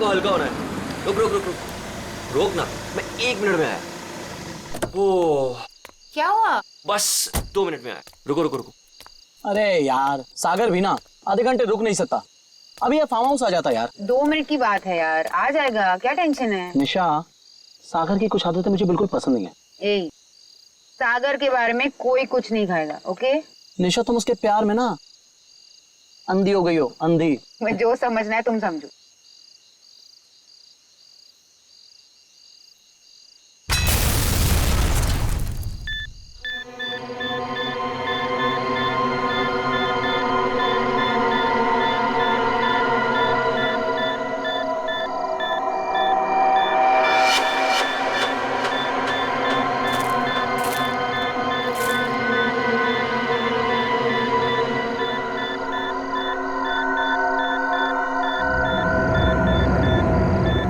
को हल्का होना है। रुक रुक रुक रुक रोक ना, मैं 1 मिनट में आया। ओह क्या हुआ? बस 2 मिनट में आया। रुको रुको रुको। अरे यार सागर भी ना आधे घंटे रुक नहीं सकता। अभी ये फार्म हाउस आ जाता यार। 2 मिनट की बात है यार, आ जाएगा, क्या टेंशन है? निशा, सागर की कुछ आदतें मुझे बिल्कुल पसंद नहीं है। ए, सागर के बारे में कोई कुछ नहीं खाएगा, ओके? निशा तुम उसके प्यार में ना अंधी हो गई हो, अंधी। मैं जो समझना है तुम समझो।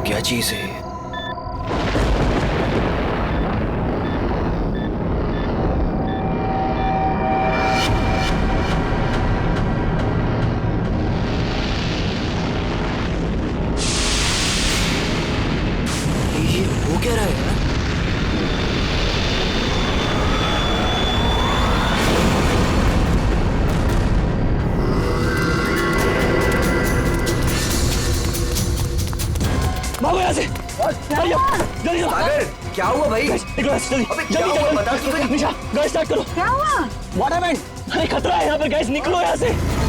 क्या चीज है? ये हो क्या रहा है यार? भागो यहाँ से। जल्दी सागर क्या हुआ भाई? जल्दी अबे क्या हुआ बता तू तो। निशा गैस स्टार्ट करो। क्या हुआ? What happened? अरे खतरा है यहाँ पर, गैस निकलो यहाँ से।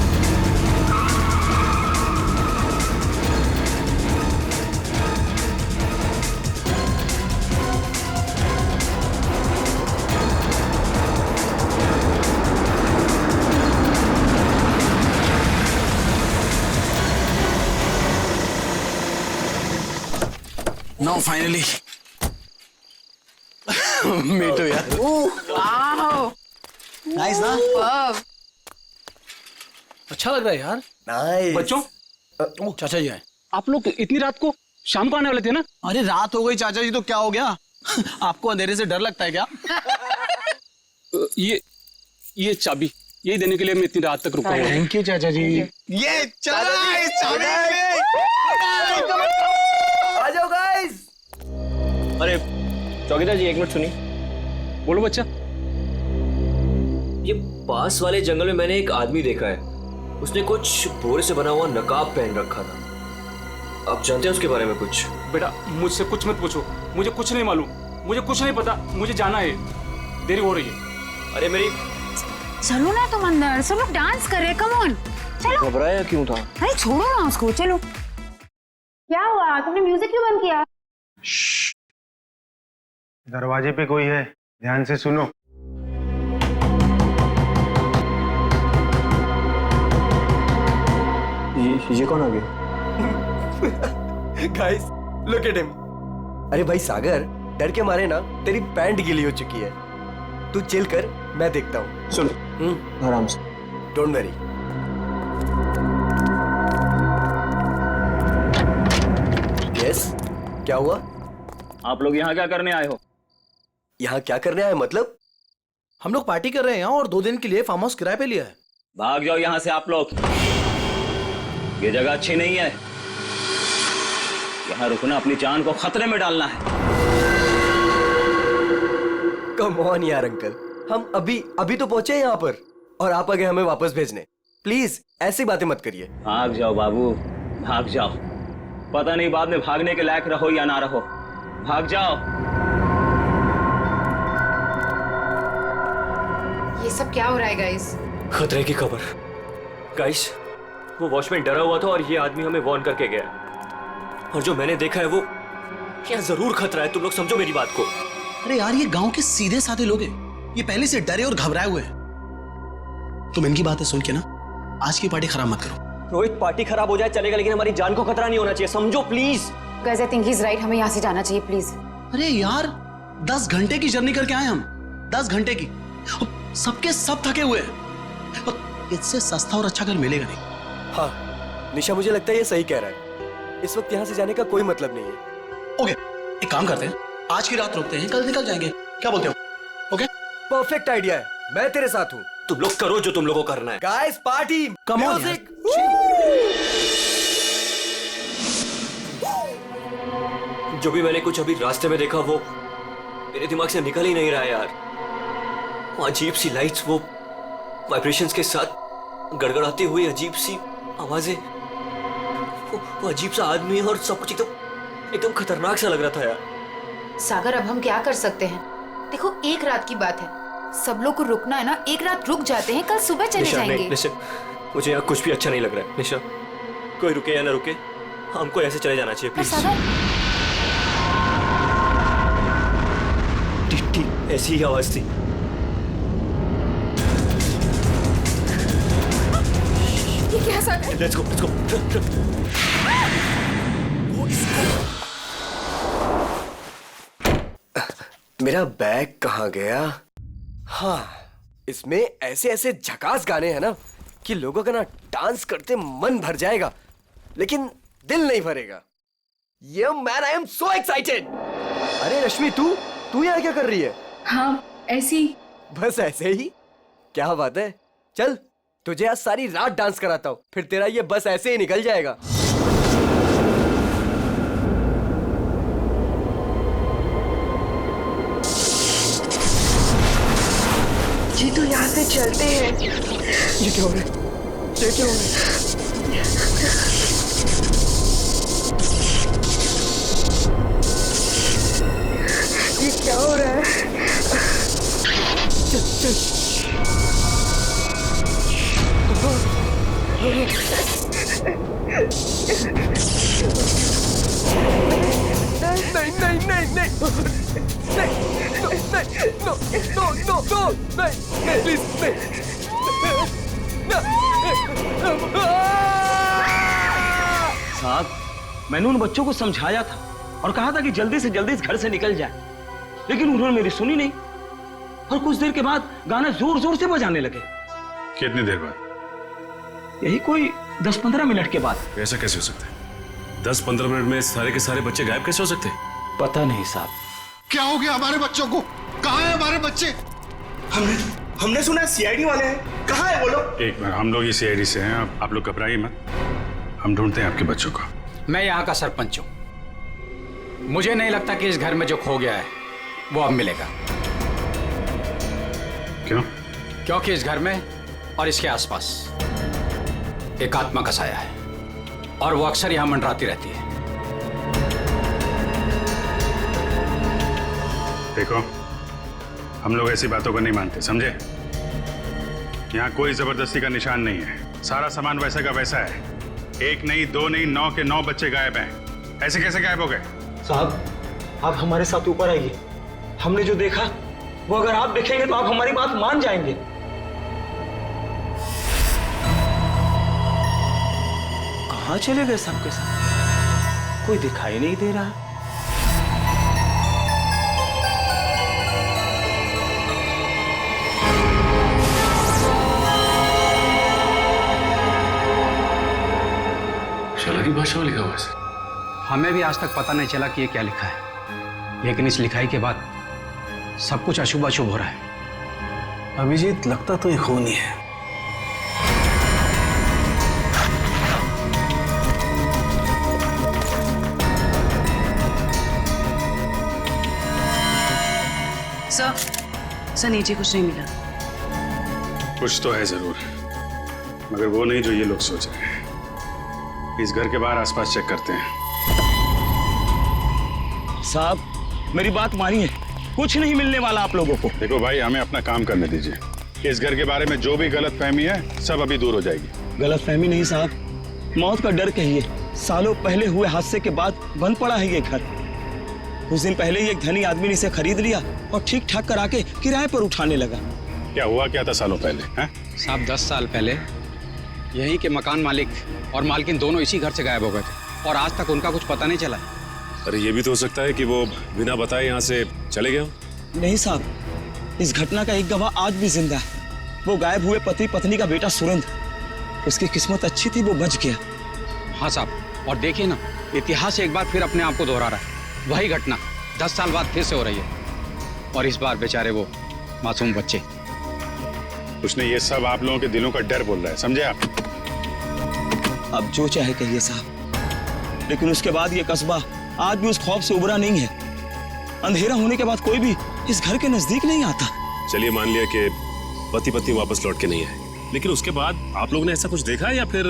Now finally. Me too यार। वाओ, Nice ना? वाव। अच्छा लग रहा है यार। नाइस। बच्चों, ओ चाचा जी आए। आप लोग इतनी रात को शाम को आने वाले थे ना? अरे रात हो गई चाचा जी तो क्या हो गया? आपको अंधेरे से डर लगता है क्या? ये चाबी यही देने के लिए मैं इतनी रात तक रुका हूँ। थैंक यू चाचा जी। ये चला इस चाबी आ जाओ गाइस। अरे चौकीदार जी 1 मिनट सुनिए। बोलो बच्चा। ये पास वाले जंगल में मैंने एक आदमी देखा है। उसने कुछ बोरे से बना हुआ नकाब पहन रखा था। आप जानते हैं उसके बारे में कुछ? बेटा मुझसे कुछ मत पूछो, मुझे कुछ नहीं मालूम, मुझे कुछ नहीं पता, मुझे जाना है, देरी हो रही है। अरे मेरी चलो ना तुम अंदर, सब लोग डांस कर रहे हैं, कम ऑन चलो। घबराया क्यों था? अरे छोड़ो ना उसको, चलो। क्या हुआ, तुमने म्यूजिक क्यों बंद किया? दरवाजे पे कोई है, ध्यान से सुनो। ये कौन आ गया? Guys look at him. अरे भाई सागर, डर के मारे ना तेरी पैंट गीली हो चुकी है। तू चिल कर, मैं देखता हूँ। सुन आराम से। Don't worry. यस, क्या हुआ? आप लोग यहाँ क्या करने आए हो? यहाँ क्या करने आए मतलब? हम लोग पार्टी कर रहे हैं और 2 दिन के लिए फार्म हाउस किराए पे लिया है। भाग जाओ यहाँ से आप लोग, ये जगह अच्छी नहीं है। यहाँ रुकना अपनी जान को खतरे में डालना है। कम ऑन यार अंकल, हम अभी तो पहुंचे यहाँ पर और आप आ गए हमें वापस भेजने। प्लीज ऐसी बातें मत करिए। भाग जाओ बाबू, भाग जाओ। पता नहीं बाद में भागने के लायक रहो या ना रहो। भाग जाओ। ये सब क्या हो रहा है गाइस? खतरे की खबर। गाइस, वो वॉचमैन डरा हुआ था और ये आदमी हमें वार्न करके गया। और जो मैंने देखा है वो क्या जरूर खतरा है। तुम लोग समझो मेरी बात को। अरे यार ये गांव के सीधे साधे लोग हैं, ये पहले से डरे और घबराए हुए हैं। तुम इनकी बातें सुन के ना आज की पार्टी खराब मत करो। रोहित, पार्टी खराब हो जाए चलेगा, लेकिन हमारी जान को खतरा नहीं होना चाहिए, समझो please. Guys I think he is right, हमें यहाँ से जाना चाहिए प्लीज। अरे यार 10 घंटे की जर्नी करके आए हम, 10 घंटे की। सबके सब थके हुए हैं और इससे सस्ता और अच्छा घर मिलेगा नहीं। हाँ निशा, मुझे लगता है ये सही कह रहा है। इस वक्त यहाँ से जाने का कोई मतलब नहीं है। ओके, एक काम करते हैं, आज की रात रुकते हैं, कल निकल जाएंगे। क्या बोलते हो? ओके, परफेक्ट आइडिया है, मैं तेरे साथ हूँ। तुम लोग करो जो तुम लोगों को करना है। Guys party, Come on, music. जो भी मैंने कुछ अभी रास्ते में देखा वो मेरे दिमाग से निकल ही नहीं रहा है यार। वो अजीब सी लाइट्स, वो वाइब्रेशंस के साथ गड़गड़ाती हुई अजीब सी आवाजें, वो अजीब सा आदमी और सब कुछ एकदम खतरनाक सा लग रहा था यार। सागर, अब हम क्या कर सकते हैं? देखो, एक रात की बात है, सब लोग को रुकना है ना, एक रात रुक जाते हैं, कल सुबह चले जाएंगे। निशा, मुझे यहाँ कुछ भी अच्छा नहीं लग रहा है। निशा, कोई रुके या ना रुके, हमको ऐसे चले जाना चाहिए प्लीज। ठीक ऐसी ही आवाज थी। ये क्या सागर? Let's go. मेरा बैग कहाँ गया? हाँ, इसमें ऐसे ऐसे झकास गाने हैं ना कि लोगों का ना डांस करते मन भर जाएगा, लेकिन दिल नहीं भरेगा। ये man, I am so excited. अरे रश्मि, तू यहाँ क्या कर रही है? हाँ, ऐसी। बस ऐसे ही? क्या बात है, चल तुझे आज सारी रात डांस कराता हूँ, फिर तेरा ये बस ऐसे ही निकल जाएगा। जी तो यहाँ से चलते हैं। ये क्या हो रहा है? ये क्या हो रहा है? ये क्या हो रहा है? नहीं, प्लीज नहीं। साहब, मैंने उन बच्चों को समझाया था और कहा था कि जल्दी से जल्दी इस घर से निकल जाए, लेकिन उन्होंने मेरी सुनी नहीं और कुछ देर के बाद गाना जोर जोर से बजाने लगे। कितनी देर बाद? यही कोई 10-15 मिनट के बाद। ऐसा कैसे हो सकता है? 10-15 मिनट में सारे के सारे बच्चे गायब कैसे हो सकते हैं? पता नहीं साहब। क्या हो गया हमारे बच्चों को? कहाँ है हमारे बच्चे? हमने सुना सीआईडी वाले हैं, कहाँ है वो लोग? एक मिनट, हम लोग ये सीआईडी से हैं, आप लोग घबराइए मत, हम ढूंढते हैं आपके बच्चों को। मैं यहाँ का सरपंच हूँ, मुझे नहीं लगता कि इस घर में जो खो गया है वो अब मिलेगा। क्यों? क्योंकि इस घर में और इसके आसपास एक आत्मा का साया है और वो अक्सर यहाँ मंडराती रहती है। देखो, हम लोग ऐसी बातों को नहीं मानते, समझे? यहाँ कोई जबरदस्ती का निशान नहीं है, सारा सामान वैसा का वैसा है। 1 नहीं, 2 नहीं, 9 के 9 बच्चे गायब हैं। ऐसे कैसे गायब हो गए? साहब, आप हमारे साथ ऊपर आइए। हमने जो देखा वो अगर आप देखेंगे तो आप हमारी बात मान जाएंगे। कहाँ चले गए सबके सब? कोई दिखाई नहीं दे रहा। की भाषा में लिखा हुआ है। हमें भी आज तक पता नहीं चला कि ये क्या लिखा है, लेकिन इस लिखाई के बाद सब कुछ अशुभ अशुभ हो रहा है। अभिजीत, लगता तो ये खून ही है। सर नीचे कुछ नहीं मिला। कुछ तो है जरूर, मगर वो नहीं जो ये लोग सोच रहे हैं। इस घर के बाहर आसपास चेक करते हैं। साहब, मेरी बात मानिए, कुछ नहीं मिलने वाला आप लोगों को। देखो भाई, हमें अपना काम करने दीजिए। इस घर के बारे में जो भी गलतफहमी है सब अभी दूर हो जाएगी। गलतफहमी नहीं साहब, मौत का डर कहिए। सालों पहले हुए हादसे के बाद बंद पड़ा है ये घर। कुछ दिन पहले ही एक धनी आदमी ने इसे खरीद लिया और ठीक ठाक करा के किराए पर उठाने लगा। क्या हुआ क्या था सालों पहले? साहब, 10 साल पहले यहीं के मकान मालिक और मालकिन दोनों इसी घर से गायब हो गए थे और आज तक उनका कुछ पता नहीं चला। अरे ये भी तो हो सकता है कि वो बिना बताए यहाँ से चले गए। नहीं साहब, इस घटना का एक गवाह आज भी जिंदा है। वो गायब हुए पति पत्नी का बेटा सुरेंद्र। उसकी किस्मत अच्छी थी, वो बच गया। हाँ साहब, और देखिए ना, इतिहास एक बार फिर अपने आप को दोहरा रहा है। वही घटना 10 साल बाद फिर से हो रही है और इस बार बेचारे वो मासूम बच्चे। उसने ये सब आप लोगों के दिलों का डर बोल रहा है, समझे आप? अब जो चाहे कहिए साहब, लेकिन उसके बाद ये कस्बा आज भी उस खौफ से उबरा नहीं है। अंधेरा होने के बाद कोई भी इस घर के नजदीक नहीं आता। चलिए मान लिया कि पति पत्नी वापस लौट के नहीं आए, लेकिन उसके बाद आप लोगों ने ऐसा कुछ देखा है या फिर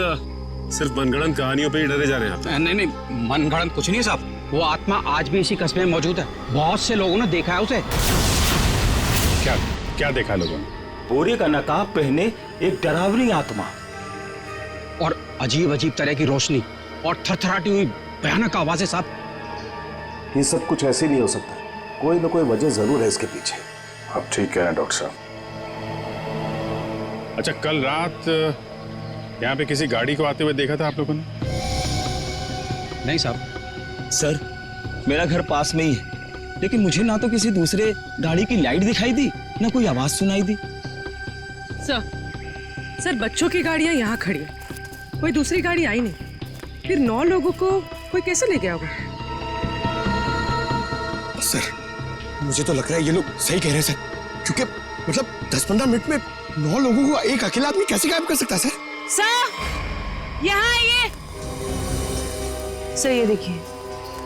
सिर्फ मनगढ़ंत कहानियों पे ही डरे जा रहे हैं आप? नहीं, मनगढ़ंत कुछ नहीं साहब। वो आत्मा आज भी इसी कस्बे में मौजूद है। बहुत से लोगों ने देखा है उसे। क्या क्या देखा लोगों ने? बोरे का नकाब पहने एक डरावनी आत्मा और अजीब अजीब तरह की रोशनी और थरथराती हुई भयानक आवाजें साहब। ये सब कुछ ऐसे नहीं हो सकता, कोई ना कोई वजह जरूर है इसके पीछे। आप ठीक कह रहे हैं डॉक्टर साहब। अच्छा, कल रात यहाँ पे किसी गाड़ी को आते हुए देखा था आप लोगों ने? नहीं साहब। सर, मेरा घर पास में ही है, लेकिन मुझे ना तो किसी दूसरे गाड़ी की लाइट दिखाई दी, ना कोई आवाज सुनाई दी। सर बच्चों की गाड़ियां यहाँ खड़ी है, कोई दूसरी गाड़ी आई नहीं। फिर 9 लोगों को कोई कैसे ले गया होगा? सर मुझे तो लग रहा है ये लोग सही कह रहे हैं सर, क्योंकि मतलब 10-15 मिनट में 9 लोगों को एक अकेला आदमी कैसे गायब कर सकता है सर? सर यहाँ आइए। सर ये देखिए,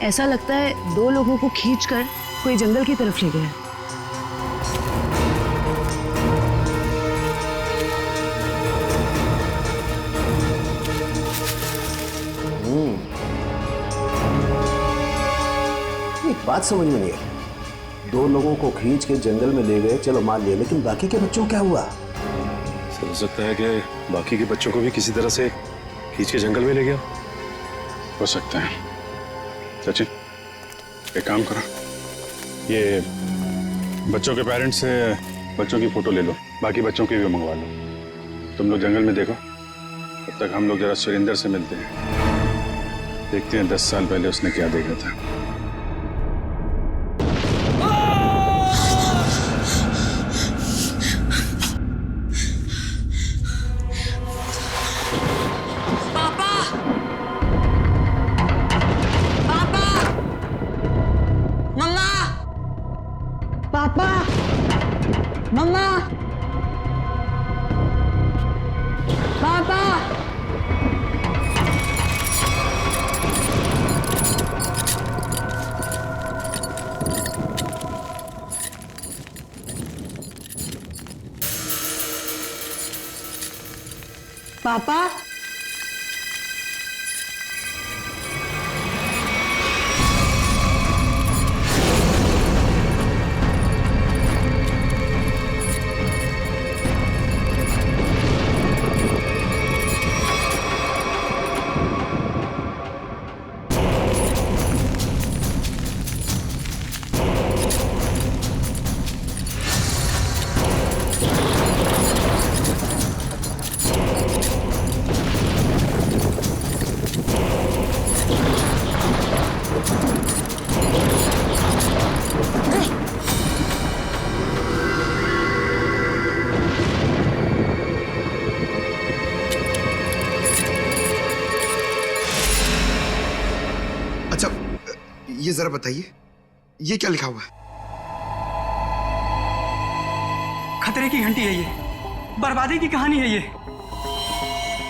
ऐसा लगता है 2 लोगों को खींचकर कोई जंगल की तरफ ले गया। एक बात समझ में नहीं आई, 2 लोगों को खींच के जंगल में ले गए, चलो मान लिया, लेकिन बाकी के बच्चों को क्या हुआ? हो सकता है कि बाकी के बच्चों को भी किसी तरह से खींच के जंगल में ले गया। हो सकता है। सचिन, एक काम करो, ये बच्चों के पेरेंट्स से बच्चों की फोटो ले लो, बाकी बच्चों की भी मंगवा लो। तुम लोग जंगल में देखो, तब तक हम लोग जरा सुरेंद्र से मिलते हैं, देखते हैं 10 साल पहले उसने क्या देखा था। पापा, ये जरा बताइए, ये क्या लिखा हुआ है? खतरे की घंटी है ये, बर्बादी की कहानी है ये।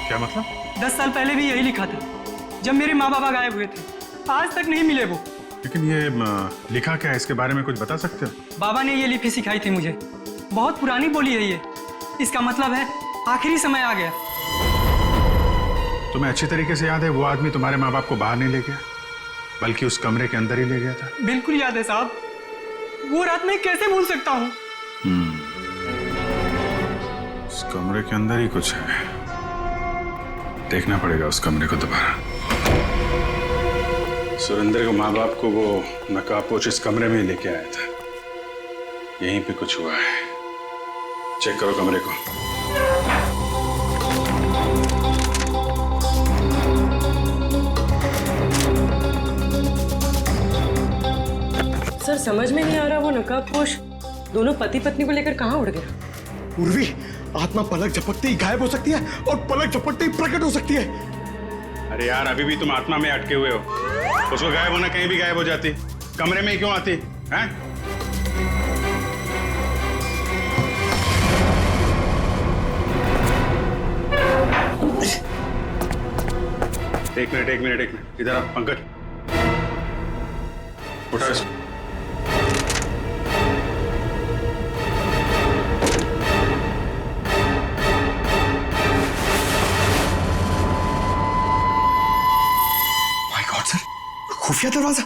क्या मतलब? 10 साल पहले भी यही लिखा था, जब मेरे माँ बाबा गायब हुए थे। आज तक नहीं मिले वो। लेकिन ये लिखा क्या है, इसके बारे में कुछ बता सकते हो? बाबा ने ये लिपि सिखाई थी मुझे, बहुत पुरानी बोली है ये। इसका मतलब है आखिरी समय आ गया। तुम्हें अच्छी तरीके से याद है वो आदमी तुम्हारे माँ बाप को बाहर नहीं ले गया, बल्कि उस कमरे के अंदर ही ले गया था? बिल्कुल याद है साहब, वो रात मैं कैसे भूल सकता हूँ। उस कमरे के अंदर ही कुछ है, देखना पड़ेगा उस कमरे को दोबारा। सुरेंद्र को माँ बाप को वो नकाबपोश इस कमरे में ही लेके आया था, यहीं पे कुछ हुआ है। चेक करो कमरे को। सर समझ में नहीं आ रहा, वो नकाबपोश दोनों पति पत्नी को लेकर कहाँ उड़ गया? उर्वी, आत्मा पलक झपकते ही गायब हो सकती है और पलक झपकते ही प्रकट हो सकती है। अरे यार, अभी भी तुम आत्मा में अटके हुए हो। उसको गायब होना कहीं भी गायब हो जाती, कमरे में ही क्यों आती है? एक मिनट इधर आ पंकज। उठा इसको। माय गॉड सर, खुफिया दरवाजा।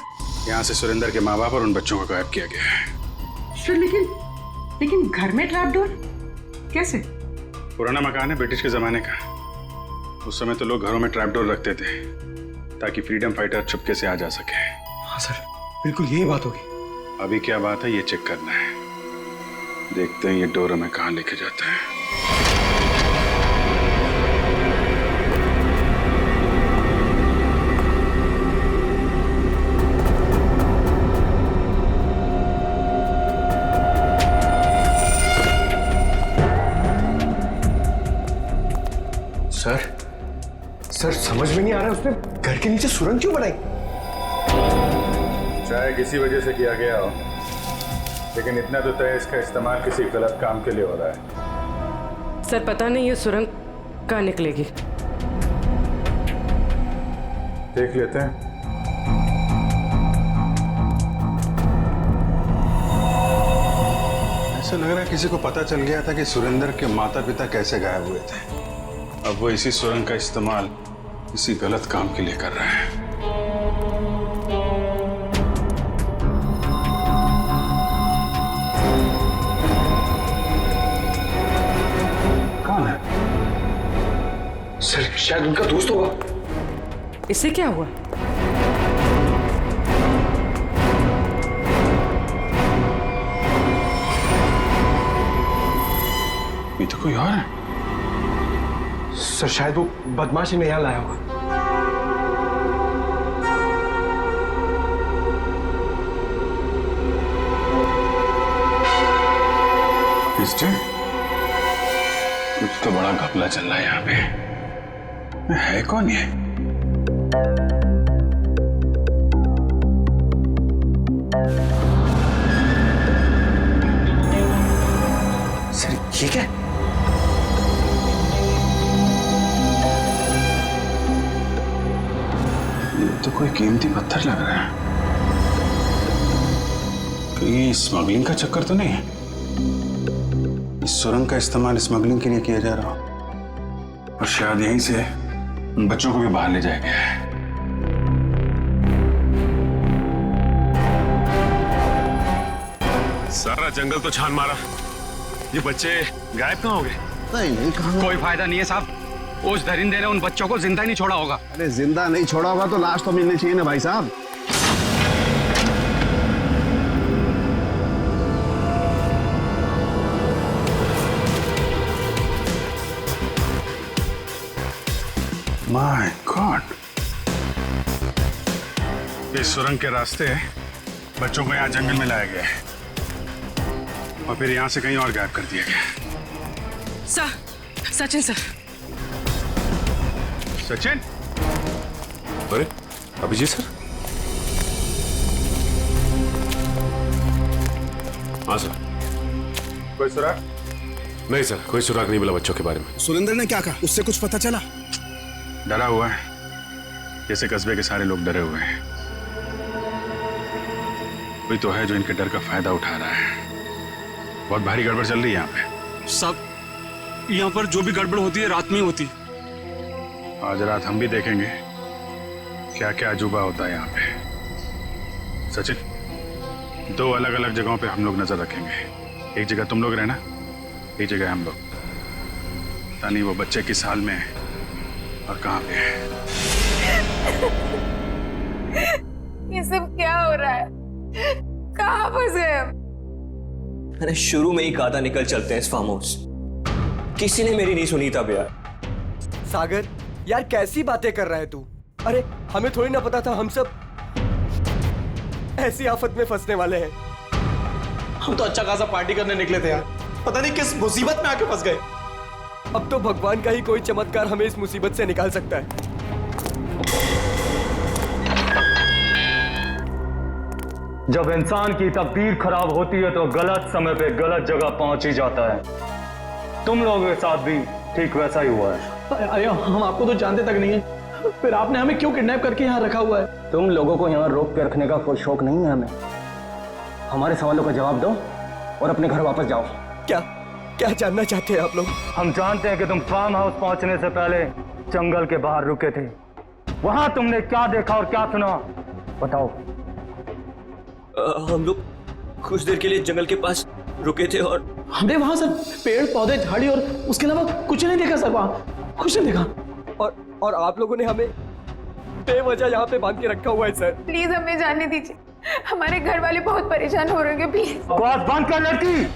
यहाँ से सुरेंद्र के माँ बाप और उन बच्चों को गायब किया गया है। सर लेकिन घर में ट्रैप डोर कैसे? पुराना मकान है ब्रिटिश के जमाने का। उस समय तो लोग घरों में ट्रैप डोर रखते थे ताकि फ्रीडम फाइटर चुपके से आ जा सके। हाँ सर, बिल्कुल यही बात होगी। अभी क्या बात है ये चेक करना है। देखते हैं ये डोर हमें कहाँ लेके जाता है। सर समझ में नहीं आ रहा उसने घर के नीचे सुरंग क्यों बनाई? चाहे किसी वजह से किया गया हो, लेकिन इतना तो तय इसका इस्तेमाल किसी गलत काम के लिए हो रहा है। सर पता नहीं ये सुरंग कहाँ निकलेगी। देख लेते हैं। ऐसा लग रहा है किसी को पता चल गया था कि सुरेंद्र के माता पिता कैसे गायब हुए थे। अब वो इसी सुरंग का इस्तेमाल किसी गलत काम के लिए कर रहा है। कौन है? सर शायद उनका दोस्त होगा। इससे क्या हुआ? ये तो कोई और है। सर शायद वो बदमाशी में यहाँ लाया होगा। कुछ तो बड़ा घपला चल रहा है यहाँ पे। है कौन ये? सर ये क्या? तो कोई कीमती पत्थर लग रहा है। कहीं स्मगलिंग का चक्कर तो नहीं है? इस सुरंग का इस्तेमाल स्मगलिंग के लिए किया जा रहा हो और शायद यहीं से उन बच्चों को भी बाहर ले जाया गया है। सारा जंगल तो छान मारा, ये बच्चे गायब कहाँ हो गए? नहीं कहाँ? कोई फायदा नहीं है साहब, उस दरिंदे ने उन बच्चों को जिंदा नहीं छोड़ा होगा। अरे जिंदा नहीं छोड़ा होगा तो लाश तो मिलनी चाहिए ना भाई साहब। माय गॉड, इस सुरंग के रास्ते बच्चों को यहाँ जंगल में लाया गया है और फिर यहाँ से कहीं और गायब कर दिया गया। सचिन सर। सचिन? अरे अभिजीत सर। हाँ सर। कोई सुराग? नहीं सर, कोई सुराग नहीं मिला बच्चों के बारे में। सुरेंद्र ने क्या कहा? उससे कुछ पता चला? डरा हुआ है, जैसे कस्बे के सारे लोग डरे हुए हैं। कोई तो है जो इनके डर का फायदा उठा रहा है। बहुत भारी गड़बड़ चल रही है यहाँ पे। सब यहाँ पर जो भी गड़बड़ होती है रात में होती। आज रात हम भी देखेंगे क्या क्या अजूबा होता है यहाँ पे। सचिन, 2 अलग अलग जगहों पे हम लोग नजर रखेंगे। एक जगह तुम लोग रहना, एक जगह हम लोग। पता नहीं वो बच्चे किस हाल में है और कहाँ पे है। ये सब क्या हो रहा है? कहाँ फंस गए हम? मैंने शुरू में ही कहा था निकल चलते हैं इस फार्म हाउस। किसी ने मेरी नहीं सुनी तब यार। सागर यार कैसी बातें कर रहा है तू? अरे हमें थोड़ी ना पता था हम सब ऐसी आफत में फंसने वाले हैं। हम तो अच्छा खासा पार्टी करने निकले थे यार, पता नहीं किस मुसीबत में आके फंस गए। अब तो भगवान का ही कोई चमत्कार हमें इस मुसीबत से निकाल सकता है। जब इंसान की तकदीर खराब होती है तो गलत समय पे गलत जगह पहुंच ही जाता है। तुम लोगों के साथ भी ठीक वैसा ही हुआ है। अरे हम आपको तो जानते तक नहीं है, फिर आपने हमें क्यों किडनैप करके यहाँ रखा हुआ है? तुम लोगों को यहाँ रोक के रखने का कोई शौक नहीं है हमें। हमारे सवालों का जवाब दो और अपने घर वापस जाओ। क्या क्या जानना चाहते हैं आप लोग? हम जानते हैं कि तुम फार्म हाउस पहुंचने से पहले जंगल के बाहर रुके थे। वहां तुमने क्या देखा और क्या सुना, बताओ। हम लोग कुछ देर के लिए जंगल के पास रुके थे और हमने वहां सर पेड़ पौधे झाड़ी और उसके अलावा कुछ नहीं देखा सर, वहां कुछ नहीं देखा। और आप लोगों ने हमें बेवजह यहाँ पे बांध के रखा हुआ है सर। प्लीज हमें जाने दीजिए, हमारे घर वाले बहुत परेशान हो रहे हैं, प्लीज। आवाज बंद कर लड़की।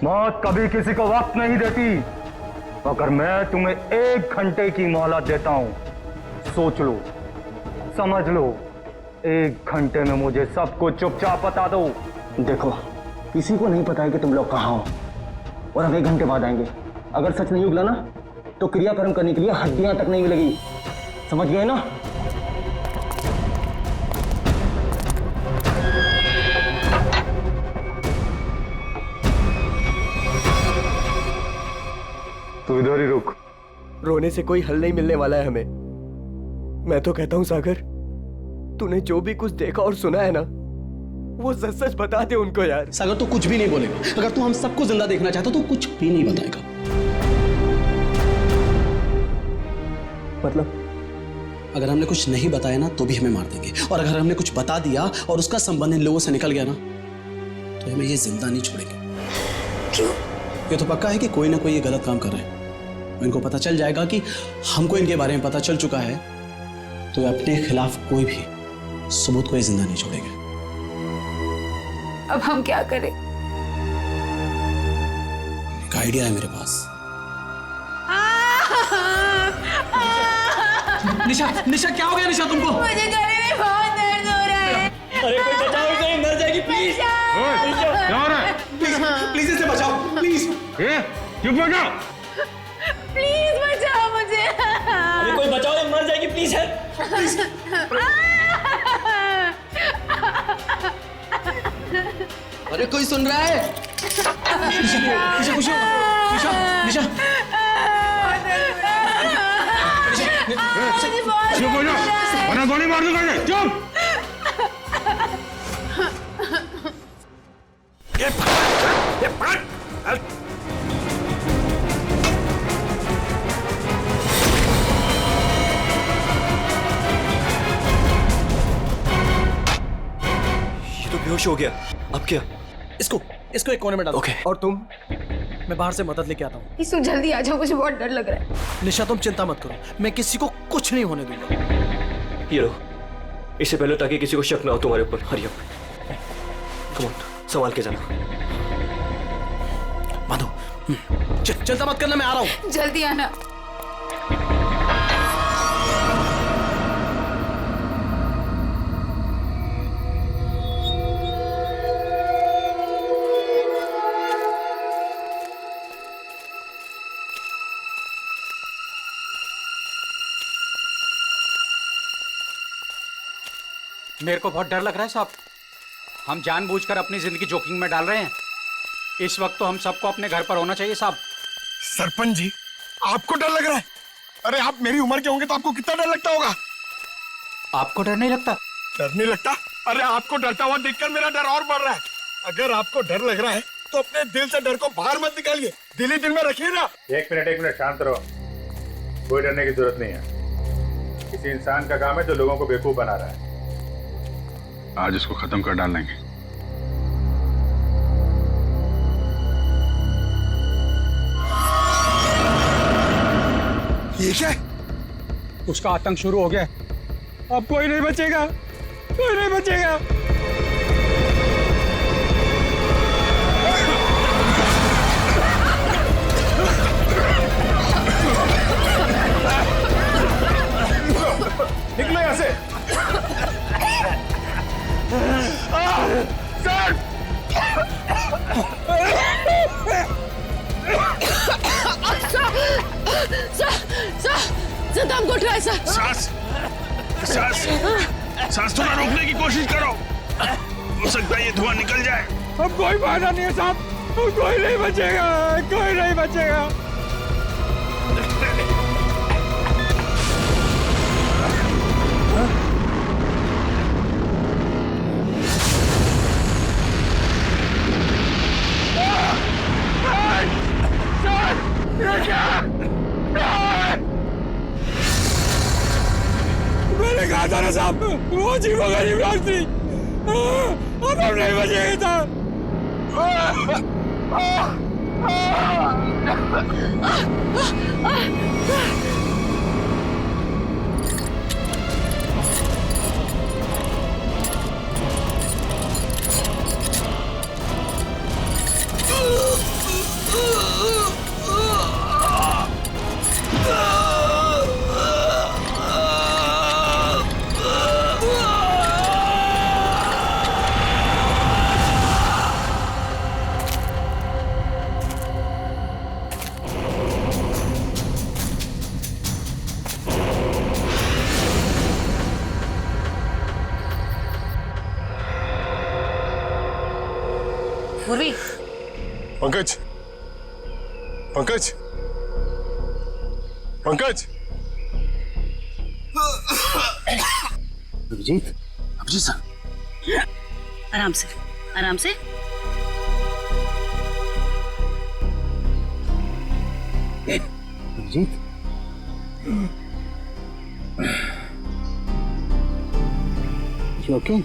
मौत कभी किसी को वक्त नहीं देती। अगर मैं तुम्हें 1 घंटे की मोहलत देता हूं, सोच लो, समझ लो, 1 घंटे में मुझे सब कुछ चुपचाप बता दो। देखो, किसी को नहीं पता है कि तुम लोग कहाँ हो और हम 1 घंटे बाद आएंगे। अगर सच नहीं उगला ना तो क्रियाकर्म करने के लिए हड्डियां तक नहीं मिलेगी। समझ गए ना? तू इधर ही रुक। रोने से कोई हल नहीं मिलने वाला है हमें। मैं तो कहता हूं सागर, तूने जो भी कुछ देखा और सुना है ना, वो सच सच बता दे उनको यार। सागर तो कुछ भी नहीं बोलेगा। अगर तू हम सबको जिंदा देखना चाहता तो कुछ भी नहीं बताएगा। मतलब अगर हमने कुछ नहीं बताया ना तो भी हमें मार देंगे, और अगर हमने कुछ बता दिया और उसका संबंध इन लोगों से निकल गया ना तो हमें ये जिंदा नहीं छोड़ेंगे। क्यों? ये तो पक्का है कि कोई ना कोई ये गलत काम कर रहे हैं। इनको पता चल जाएगा कि हमको इनके बारे में पता चल चुका है, तो अपने खिलाफ कोई भी सबूत को ये जिंदा नहीं छोड़ेंगे। अब हम क्या करें? एक आइडिया है मेरे पास। निशा, निशा क्या हो गया निशा तुमको? मुझे गले में बहुत दर्द हो रहा है। अरे कोई बचाओ इसे, मर जाएगी प्लीज। क्या हो रहा है? प्लीज इसे बचाओ, प्लीज। चुप हो जाओ। प्लीज बचाओ मुझे। अरे कोई बचाओ, ये मर जाएगी प्लीज। अरे कोई सुन रहा है? निशा खुश हो? निशा, निशा। चुप हो जाओ, वरना गोली मार दूंगा। चुप। ये तो बेहोश हो गया। अब क्या? इसको एक कोने में डालो। ओके। और तुम? मैं बाहर से मदद लेके आता हूँ। इसको जल्दी आ जाओ, मुझे बहुत डर लग रहा है। निशा तुम चिंता मत करो, मैं किसी को कुछ नहीं होने दूंगा। ये लो, इससे पहले ताकि किसी को शक ना हो तुम्हारे ऊपर। हरी अप, कम ऑन, संभाल के जाना। माधो, चिंता मत करना, मैं आ रहा हूँ। जल्दी आना। मेरे को बहुत डर लग रहा है साहब। हम जानबूझकर अपनी जिंदगी जोखिम में डाल रहे हैं। इस वक्त तो हम सबको अपने घर पर होना चाहिए साहब। सरपंच जी, आपको डर लग रहा है? अरे आप मेरी उम्र के होंगे तो आपको कितना डर लगता होगा? आपको डर नहीं लगता? डर नहीं लगता? अरे आपको डरता हुआ देखकर मेरा डर और बढ़ रहा है। अगर आपको डर लग रहा है तो अपने दिल से डर को बाहर मत निकालिए, दिल ही दिल में रखिए ना। एक मिनट शांत रहो। कोई डरने की जरूरत नहीं है। किसी इंसान का काम है जो लोगों को बेवकूफ बना रहा है। आज इसको खत्म कर डालेंगे। ये क्या? उसका आतंक शुरू हो गया। अब कोई नहीं बचेगा, कोई नहीं बचेगा। निकलो यहाँ से। सर! सर दम घुट रहा है सर। सांस थोड़ा रोकने की कोशिश करो, हो सकता है ये धुआं निकल जाए। अब कोई फायदा नहीं है साहब, कोई नहीं बचेगा, कोई नहीं बचेगा। वो जीवो गरीब डॉक्टरी अब हम नहीं बचेगा पूर्वी, पंकज पंकज पंकज अभिजीत अभिजीत सर आराम से आराम से। Abhijit you okay?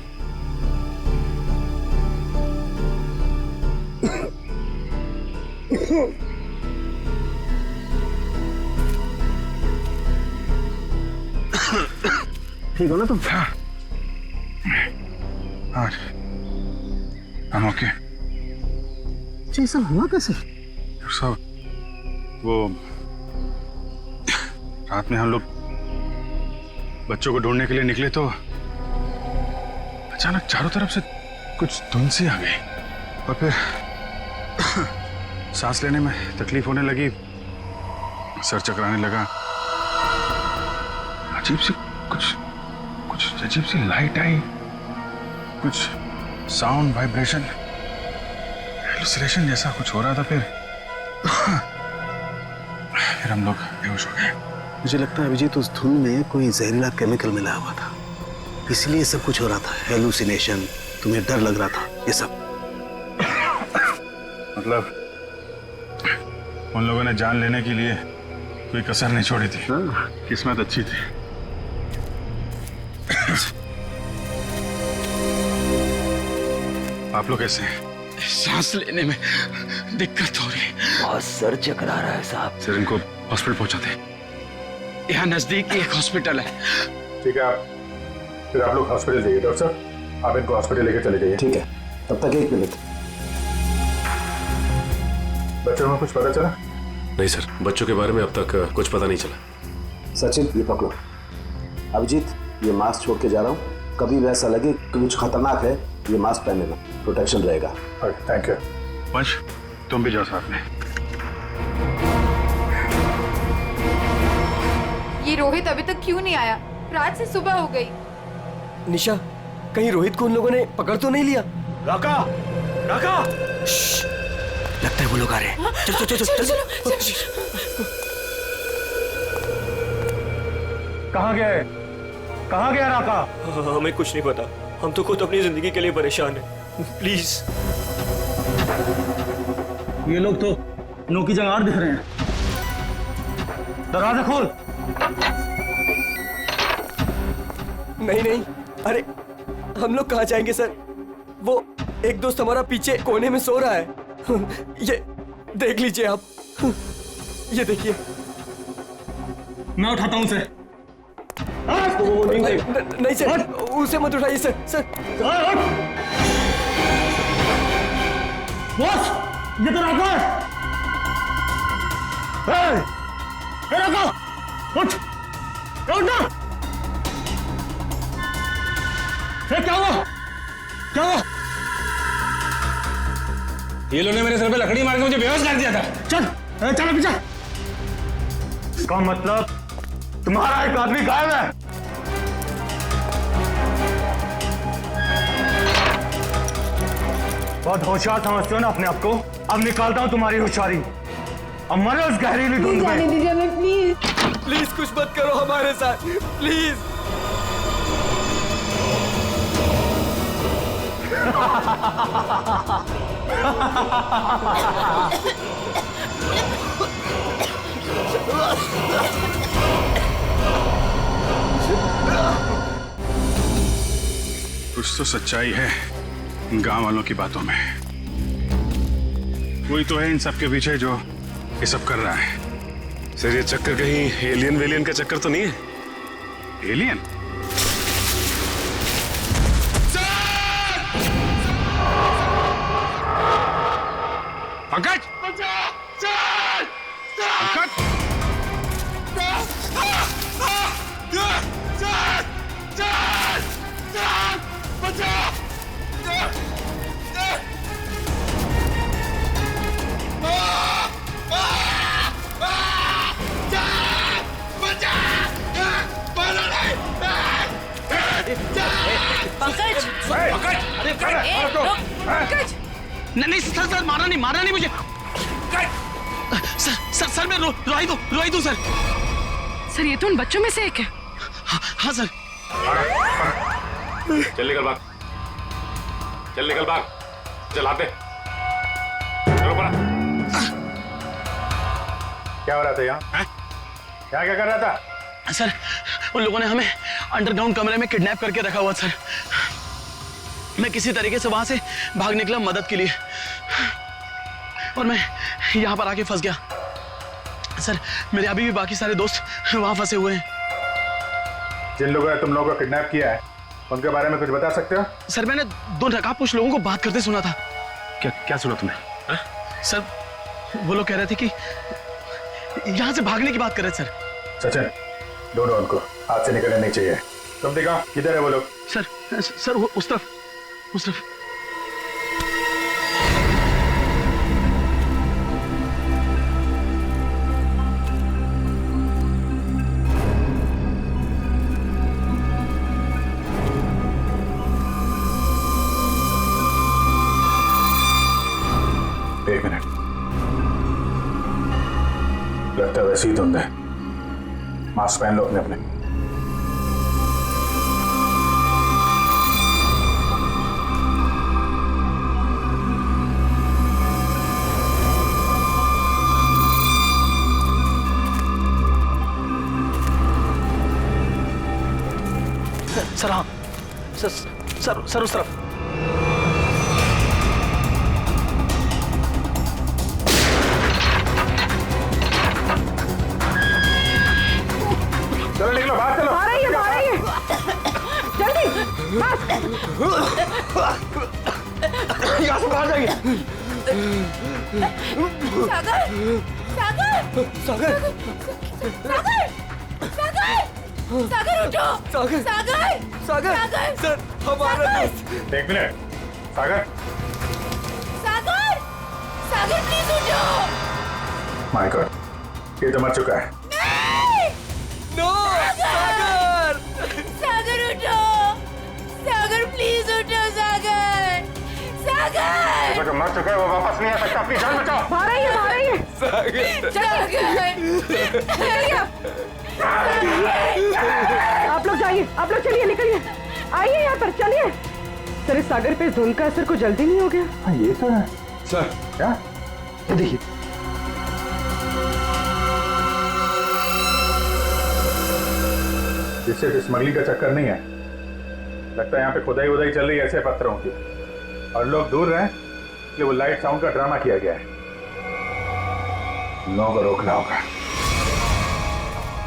ठीक हो ना तुम? हाँ हम ओके। ये सब हुआ कैसे? सब वो रात में हम लोग बच्चों को ढूंढने के लिए निकले तो अचानक चारों तरफ से कुछ धुंध सी आ गई और फिर सांस लेने में तकलीफ होने लगी, सर चकराने लगा, अजीब सी कुछ अजीब सी लाइट आई, कुछ साउंड वाइब्रेशन हेलुसिनेशन जैसा कुछ हो रहा था। फिर हम लोग बेहोश हो गए। मुझे लगता है अभिजीत उस धुन में कोई जहरीला केमिकल मिला हुआ था, इसलिए सब कुछ हो रहा था। हेलुसिनेशन, तुम्हें डर लग रहा था, ये सब। मतलब उन लोगों ने जान लेने के लिए कोई कसर नहीं छोड़ी थी। किस्मत अच्छी थी। आप लोग कैसे हैं? सांस लेने में दिक्कत हो रही है। बहुत सर चकरा रहा है साहब। सर इनको हॉस्पिटल पहुंचाते। यहाँ नजदीक ही एक हॉस्पिटल है। ठीक है, फिर आप लोग हॉस्पिटल जाइए। डॉक्टर साहब आप इनको हॉस्पिटल लेकर चले जाइए। ठीक है, तब तक 1 मिनट। बच्चों में कुछ पता चला? नहीं सर, बच्चों के बारे में अब तक कुछ पता नहीं चला। सचिन ये पकड़ो। अभिजीत ये मास्क छोड़ के जा रहा हूँ, कभी भी ऐसा लगे कि कुछ खतरनाक है ये मास्क पहन लेना, प्रोटेक्शन रहेगा। Thank you. वंश तुम भी जाओ साथ में। ये रोहित अभी तक क्यों नहीं आया? रात से सुबह हो गई। निशा, कहीं रोहित को उन लोगों ने पकड़ तो नहीं लिया? राका राका, लगता है वो लोग आ रहे हैं। चल चल चल चल। कहाँ गया राका? हमें कुछ नहीं पता, हम तो खुद अपनी जिंदगी के लिए परेशान हैं। प्लीज। ये लोग तो नो की जंगार दिख रहे हैं। दरवाजा खोल। नहीं नहीं, अरे हम लोग कहाँ जाएंगे सर? वो एक दोस्त हमारा पीछे कोने में सो रहा है। ये देख लीजिए आप, ये देखिए। मैं उठाता हूँ उसे। नहीं सर, उसे मत उठाइए सर। सर बॉस, ये तो राका है। राका उठ ना। क्या हुआ? क्या हुआ? ये लोगों ने मेरे सर पे लकड़ी मार के मुझे बेहोश कर दिया था। चल चल पीछे। इसका मतलब तुम्हारा एक आदमी गायब है। बहुत होशियार समझते हो ना अपने आप को? अब निकालता हूं तुम्हारी होशियारी। अब मरो उस गहरीली धुंध में। दीजिए हमें प्लीज। प्लीज कुछ मत करो हमारे साथ, प्लीज। कुछ तो सच्चाई है इन गांव वालों की बातों में। कोई तो है इन सब के पीछे जो ये सब कर रहा है। सर ये चक्कर कहीं एलियन वेलियन का चक्कर तो नहीं है? एलियन? पंकज! पंकज! पंकज! अरे पंकज! नहीं सर, मारा नहीं मुझे। सर मैं रोई दूं सर। सर ये तो उन बच्चों में से एक है। हाँ सर। चल निकल भाग, चल आते चलो पड़ा। क्या हो रहा था यहाँ? क्या कर रहा था? सर उन लोगों ने हमें अंडरग्राउंड कमरे में किडनैप करके रखा हुआ सर। मैं किसी तरीके से वहां से भाग निकला मदद के लिए और मैं यहाँ पर आके फंस गया सर। मेरे अभी भी बाकी सारे दोस्त वहां फंसे हुए हैं। जिन लोगों ने तुम लोगों को किडनैप किया है उनके बारे में कुछ बता सकते हो? सर मैंने 2 नकाबपोश लोगों को बात करते सुना था। क्या सुना तुमने? सर वो लोग कह रहे थे कि यहाँ से भागने की बात कर रहे थे सर। सचिन, ढूंढो उनको, हाथ से निकलने नहीं चाहिए। तुम दिखाओ किधर है वो लोग? सर वो उस तरफ। एक मिनट, लगता है वैसे ही धुंध है। मास्क पहन लो अपने। सर हाँ सर उस तरफ। चलो निकलो, बाहर चलो। आ रही है जल्दी यहाँ से बाहर जाइए। सागर उठो! सागर! सर हमारा दोस्त। एक मिनट, सागर प्लीज उठो! माय गॉड, ये तो मर चुका है। नो सागर! सागर उठो! सागर प्लीज उठो! सागर! जो मर चुका है वो वापस नहीं आ सकता। अपनी जान बचाओ। आ रही है आप लोग जाइए, आप लोग चलिए, निकलिए, आइए यहाँ पर, चलिए। सर इस सागर पे धुंध का असर कुछ जल्दी नहीं हो गया? हाँ ये तो है सर। क्या? ये देखिए, जिससे स्मगलिंग का चक्कर नहीं है। लगता है यहाँ पे खुदाई चल रही है ऐसे पत्थरों की, और लोग दूर रहे इसलिए वो लाइट साउंड का ड्रामा किया गया है। लोगों को रोकना होगा।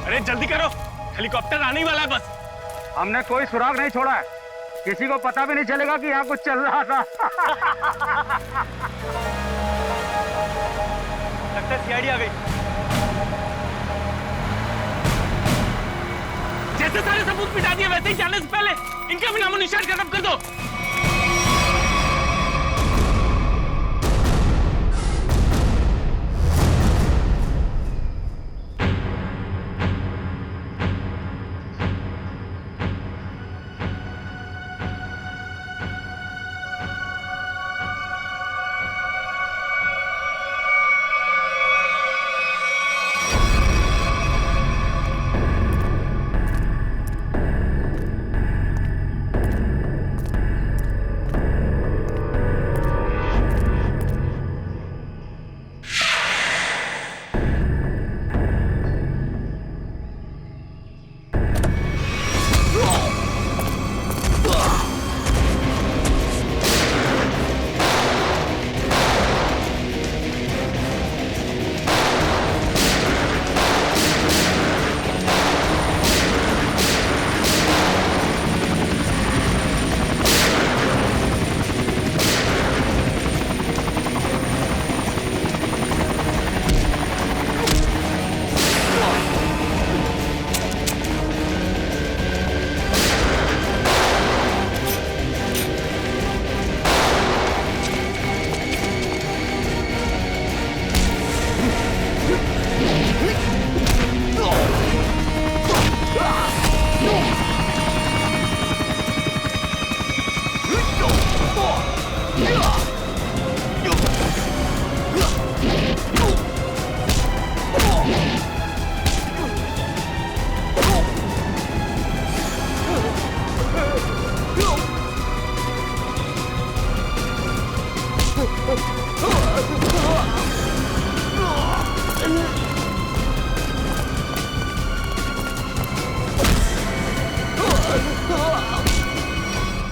अरे जल्दी करो, हेलीकॉप्टर आने ही वाला है बस। हमने कोई सुराग नहीं छोड़ा है, किसी को पता भी नहीं चलेगा कि यहाँ कुछ चल रहा था। लगता है सीआईडी आ गई। जैसे सारे सबूत मिटा दिए वैसे ही जाने से पहले इनका भी नामो निशान खत्म कर दो।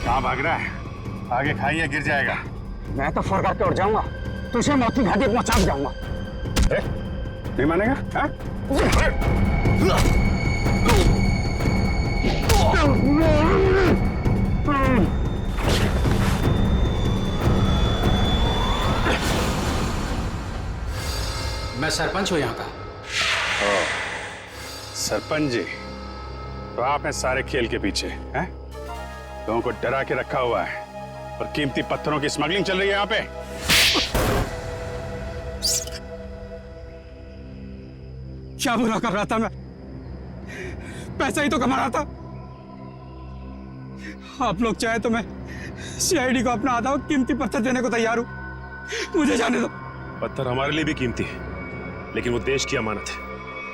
कहाँ भाग रहा है? आगे खाइए, गिर जाएगा। मैं तो फरका के उड़ जाऊंगा, तुझे मौत की घाटी पहुंचा जाऊंगा। नहीं मानेगा? हाँ? मैं सरपंच हूँ यहाँ का। सरपंच जी, तो आप हैं सारे खेल के पीछे, हैं? लोगों को डरा के रखा हुआ है और कीमती पत्थरों की स्मगलिंग चल रही है यहाँ पे। क्या बुरा कर रहा था मैं? पैसा ही तो कमा रहा था। आप लोग चाहे तो मैं सीआईडी को अपना आधा कीमती पत्थर देने को तैयार हूं। मुझे जाने दो। पत्थर हमारे लिए भी कीमती है, लेकिन वो देश की अमानत है,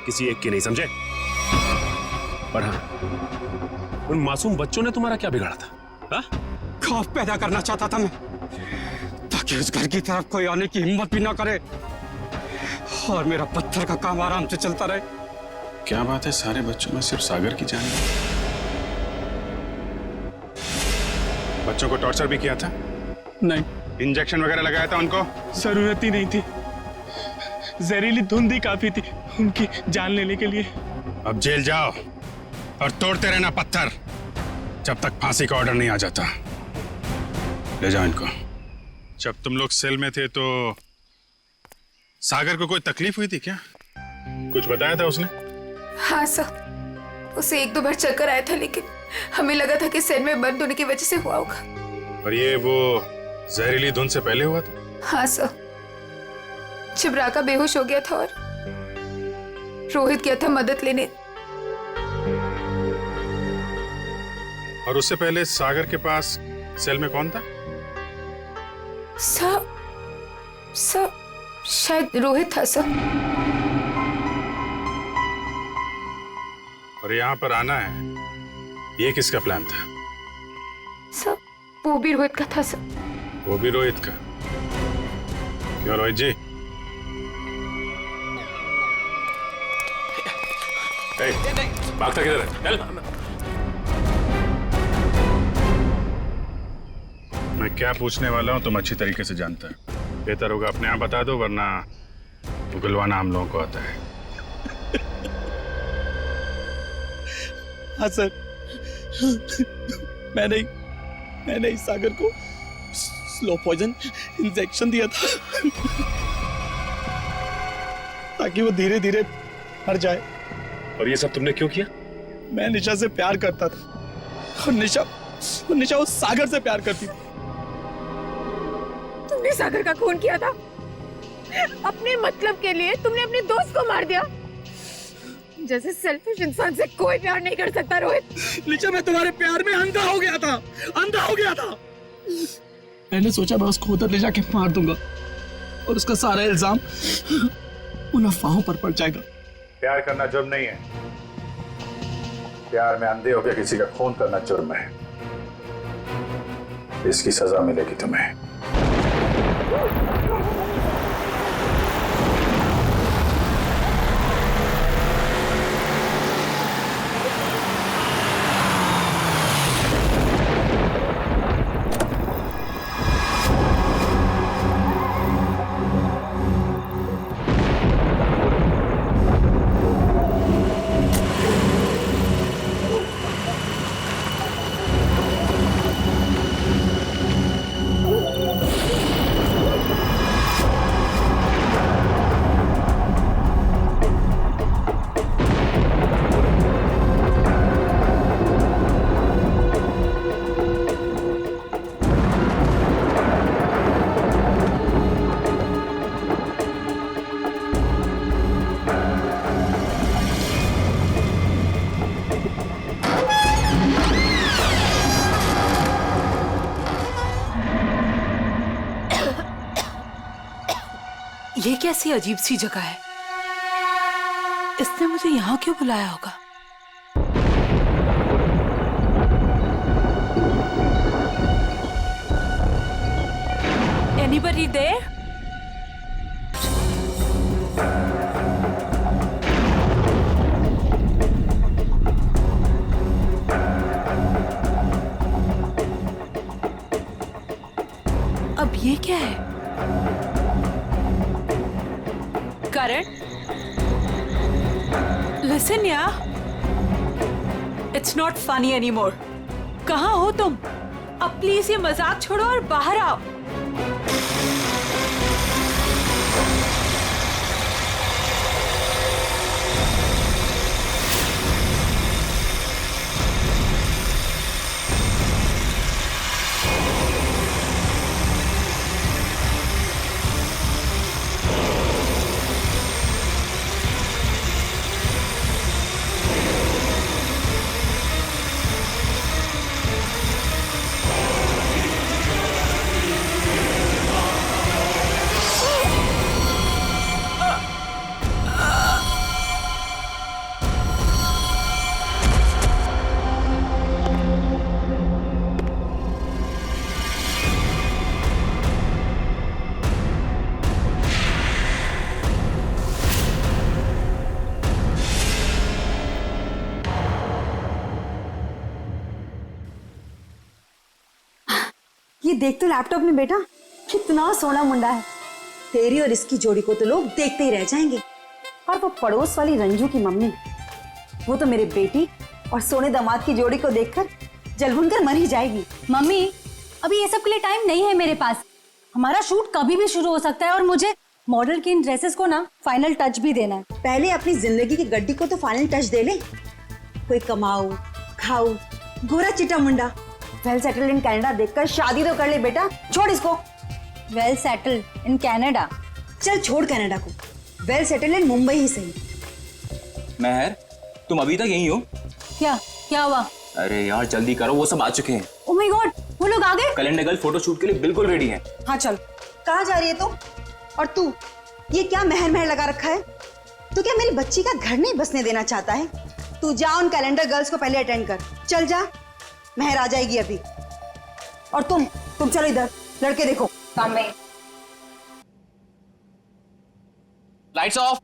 किसी एक की नहीं, समझे? पर हाँ, उन मासूम बच्चों ने तुम्हारा क्या बिगाड़ा था? हाँ? खौफ पैदा करना चाहता था मैं, ताकि उस घर की तरफ कोई आने की हिम्मत भी ना करे और मेरा पत्थर का काम आराम से चलता रहे। क्या बात है, सारे बच्चों में सिर्फ सागर की जान है? बच्चों को टॉर्चर भी किया था? नहीं। इंजेक्शन वगैरह लगाया था उनको? जरूरत ही नहीं थी, जहरीली धुंध ही काफी थी उनकी जान लेने के लिए। अब जेल जाओ और तोड़ते रहना पत्थर जब तक फांसी का ऑर्डर नहीं आ जाता। ले जाओ इनको। जब तुम लोग सेल में थे तो सागर को कोई तकलीफ हुई थी क्या? कुछ बताया था उसने? हाँ सर, उसे एक दो बार चक्कर आया था, लेकिन हमें लगा था कि सेल में बंद होने की वजह से हुआ होगा। और ये वो जहरीली धुंध से पहले हुआ था? हाँ सर, जब राका बेहोश हो गया था और रोहित गया था मदद लेने। और उससे पहले सागर के पास सेल में कौन था? सर शायद रोहित था सर। और यहाँ पर आना है, ये किसका प्लान था? सर वो भी रोहित का था सर। वो भी रोहित का? क्यों रोहित जी? भागता किधर है? चल। मैं क्या पूछने वाला हूँ तुम अच्छी तरीके से जानता है। बेहतर होगा अपने आप बता दो, वरना उगलवाना हम लोगों को आता है। हाँ सर, मैंने इस सागर को स्लो पॉइजन इंजेक्शन दिया था ताकि वो धीरे धीरे मर जाए। और ये सब तुमने क्यों किया? मैं निशा से प्यार करता था और निशा उस सागर से प्यार करती थी। तुमने सागर का खून किया था अपने मतलब के लिए। तुमने अपने दोस्त को मार दिया। जैसे सेल्फिश इंसान से कोई प्यार नहीं कर सकता रोहित। निशा, मैं तुम्हारे प्यार में अंधा हो गया था। मैंने सोचा मैं उसको उधर ले जाके मार दूंगा और उसका सारा इल्जाम उन अफवाहों पर पड़ जाएगा। प्यार करना जुर्म नहीं है, प्यार में अंधे होकर किसी का खून करना जुर्म है। इसकी सजा मिलेगी तुम्हें। ये कैसी अजीब सी जगह है? इसने मुझे यहाँ क्यों बुलाया होगा? Anybody there? अब ये क्या है? करण, listen यार, it's not funny anymore. कहाँ हो तुम? अब प्लीज ये मजाक छोड़ो और बाहर आओ। ये देख तो लैपटॉप में बेटा, कितना सोना मुंडा है। तेरी और इसकी जोड़ी को तो लोग देखते ही रह जाएंगे। और वो पड़ोस वाली रंजू की मम्मी, वो तो मेरे बेटी और सोने दामाद की जोड़ी को देखकर जलभुन कर मर ही जाएगी। मम्मी, अभी ये सब के लिए टाइम नहीं है मेरे पास। हमारा शूट कभी भी शुरू हो सकता है और मुझे मॉडल की इन ड्रेसेस को ना फाइनल टच भी देना है। पहले अपनी जिंदगी की गड्डी को तो फाइनल टच दे ले। कोई कमाऊ खाऊ गोरा चिटा मुंडा वेल सेटल्ड इन कनाडा देखकर शादी तो कर ले बेटा। छोड़ इसको। Well settled in Canada? चल छोड़ कनाडा को, वेल सेटल्ड इन मुंबई ही सही। महर, तुम अभी तक यहीं हो? क्या हुआ? अरे यार जल्दी करो, वो सब आ चुके हैं। ओह माय गॉड, वो लोग आ गए? कैलेंडर गर्ल फोटो शूट के लिए बिल्कुल रेडी है। हाँ चल। कहाँ जा रही है तुम? और तू ये क्या महर महर लगा रखा है? तू क्या मेरी बच्ची का घर नहीं बसने देना चाहता है? तू जा उन कैलेंडर गर्ल्स को पहले अटेंड कर। चल जा, महर आ जाएगी अभी। और तुम चलो इधर, लड़के देखो। Lights off.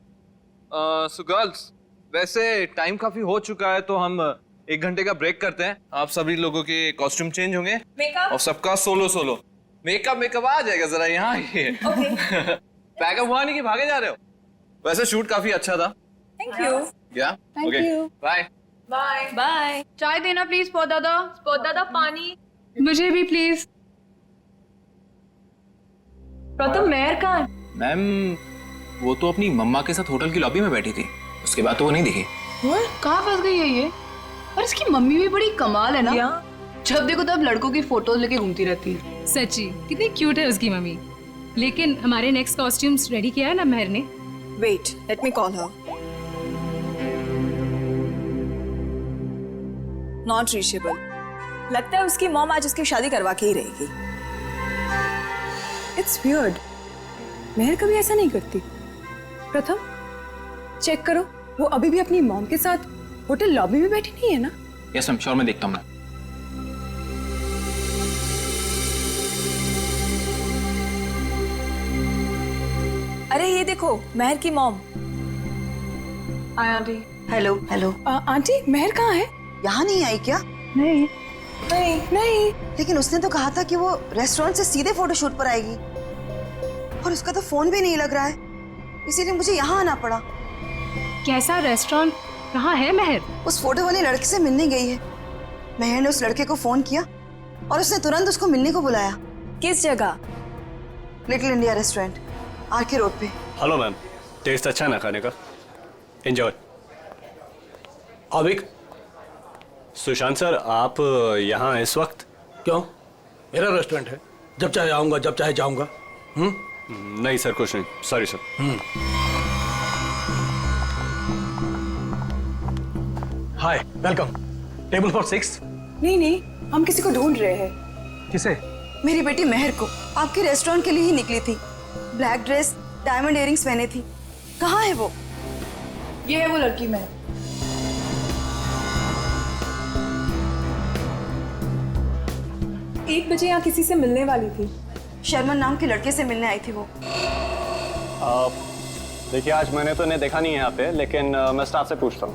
सो गर्ल्स, वैसे टाइम काफी हो चुका है तो हम 1 घंटे का ब्रेक करते हैं। आप सभी लोगों के कॉस्ट्यूम चेंज होंगे और सबका सोलो मेकअप आ जाएगा। जरा यहाँ आइए। पैकअप हुआ नहीं कि भागे जा रहे हो? वैसे शूट काफी अच्छा था। Thank you. या ओके, बाय बाय। चाय देना प्लीज। स्पॉट दादा पानी। मुझे भी प्लीज। प्रथम मेहर कहाँ है? मैम, वो तो अपनी मम्मा के साथ होटल की लॉबी में बैठी थी, उसके बाद तो वो नहीं दिखी। कहाँ फंस गई है ये? और इसकी मम्मी भी बड़ी कमाल है ना। जब देखो तब लड़कों की फोटोज लेके घूमती रहती है। सच्ची कितनी क्यूट है उसकी मम्मी। लेकिन हमारे नेक्स्ट कॉस्ट्यूम्स रेडी किया है ना महर ने? Wait, let me call her. Not reachable. लगता है उसकी मॉम आज उसकी शादी करवा के ही रहेगी। इट्स वियर्ड, महर कभी ऐसा नहीं करती। प्रथम चेक करो, वो अभी भी अपनी मॉम के साथ होटल लॉबी में बैठी नहीं है ना? यस मैम, श्योर, मैं देखता हूँ। मैं अरे ये देखो, महर की mom. Hi aunty. Hello hello. Aunty, Mehar कहाँ है? यहाँ नहीं आई क्या? नहीं। लेकिन उसने तो कहा था कि वो रेस्टोरेंट से सीधे फोटोशूट पर आएगी और उसका तो फोन भी नहीं लग रहा है, इसीलिए मुझे यहाँ आना पड़ा। कैसा रेस्टोरेंट? कहाँ है महर? उस फोटो वाले लड़के से मिलने गई है। महर ने उस लड़के को फोन किया और उसने तुरंत उसको मिलने को बुलाया। किस जगह? Little India restaurant, RK road पे। हेलो मैम, टेस्ट अच्छा है ना खाने का? एंजॉय। अभिक, सुशांत सर, आप यहाँ इस वक्त? क्यों? मेरा रेस्टोरेंट है, जब चाहे आऊंगा, जब चाहे जाऊंगा। नहीं सर, कुछ नहीं, sorry sir. Hi, welcome. Table for 6? नहीं, हम किसी को ढूंढ रहे हैं। किसे? मेरी बेटी महर को। आपके रेस्टोरेंट के लिए ही निकली थी। ब्लैक ड्रेस, डायमंड इयरिंग्स पहने थी। कहाँ है वो? ये है वो लड़की मैं। एक बजे यहाँ किसी से मिलने वाली थी। शर्मन नाम के लड़के से मिलने आई थी वो। देखिए आज मैंने तो इन्हें देखा नहीं है यहाँ पे, लेकिन मैं स्टाफ से पूछता हूँ।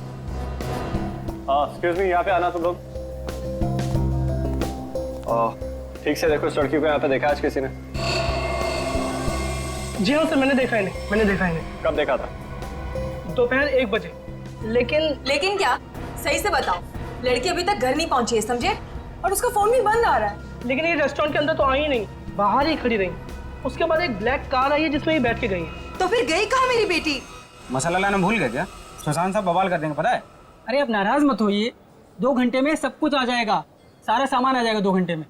एक्सक्यूज मी, यहाँ पे आना तुम लोग। ठीक से देखो, इस लड़की को यहाँ पे देखा आज किसी ने? जी हाँ सर, मैंने देखा इन्हें। कब देखा था? दोपहर 1 बजे। लेकिन क्या? सही से बताओ। लड़की अभी तक घर नहीं पहुंची है, समझे? और उसका फोन भी बंद आ रहा है। लेकिन ये रेस्टोरेंट के अंदर तो आई ही नहीं, बाहर ही खड़ी रही। उसके बाद एक ब्लैक कार आई है जिसमें ये बैठ के गई है। तो फिर गई कहाँ मेरी बेटी? मसाला लाना भूल गए क्या? सुशांत साहब बवाल कर देंगे, पता है? अरे आप नाराज मत होइए, 2 घंटे में सब कुछ आ जाएगा, सारा सामान आ जाएगा 2 घंटे में।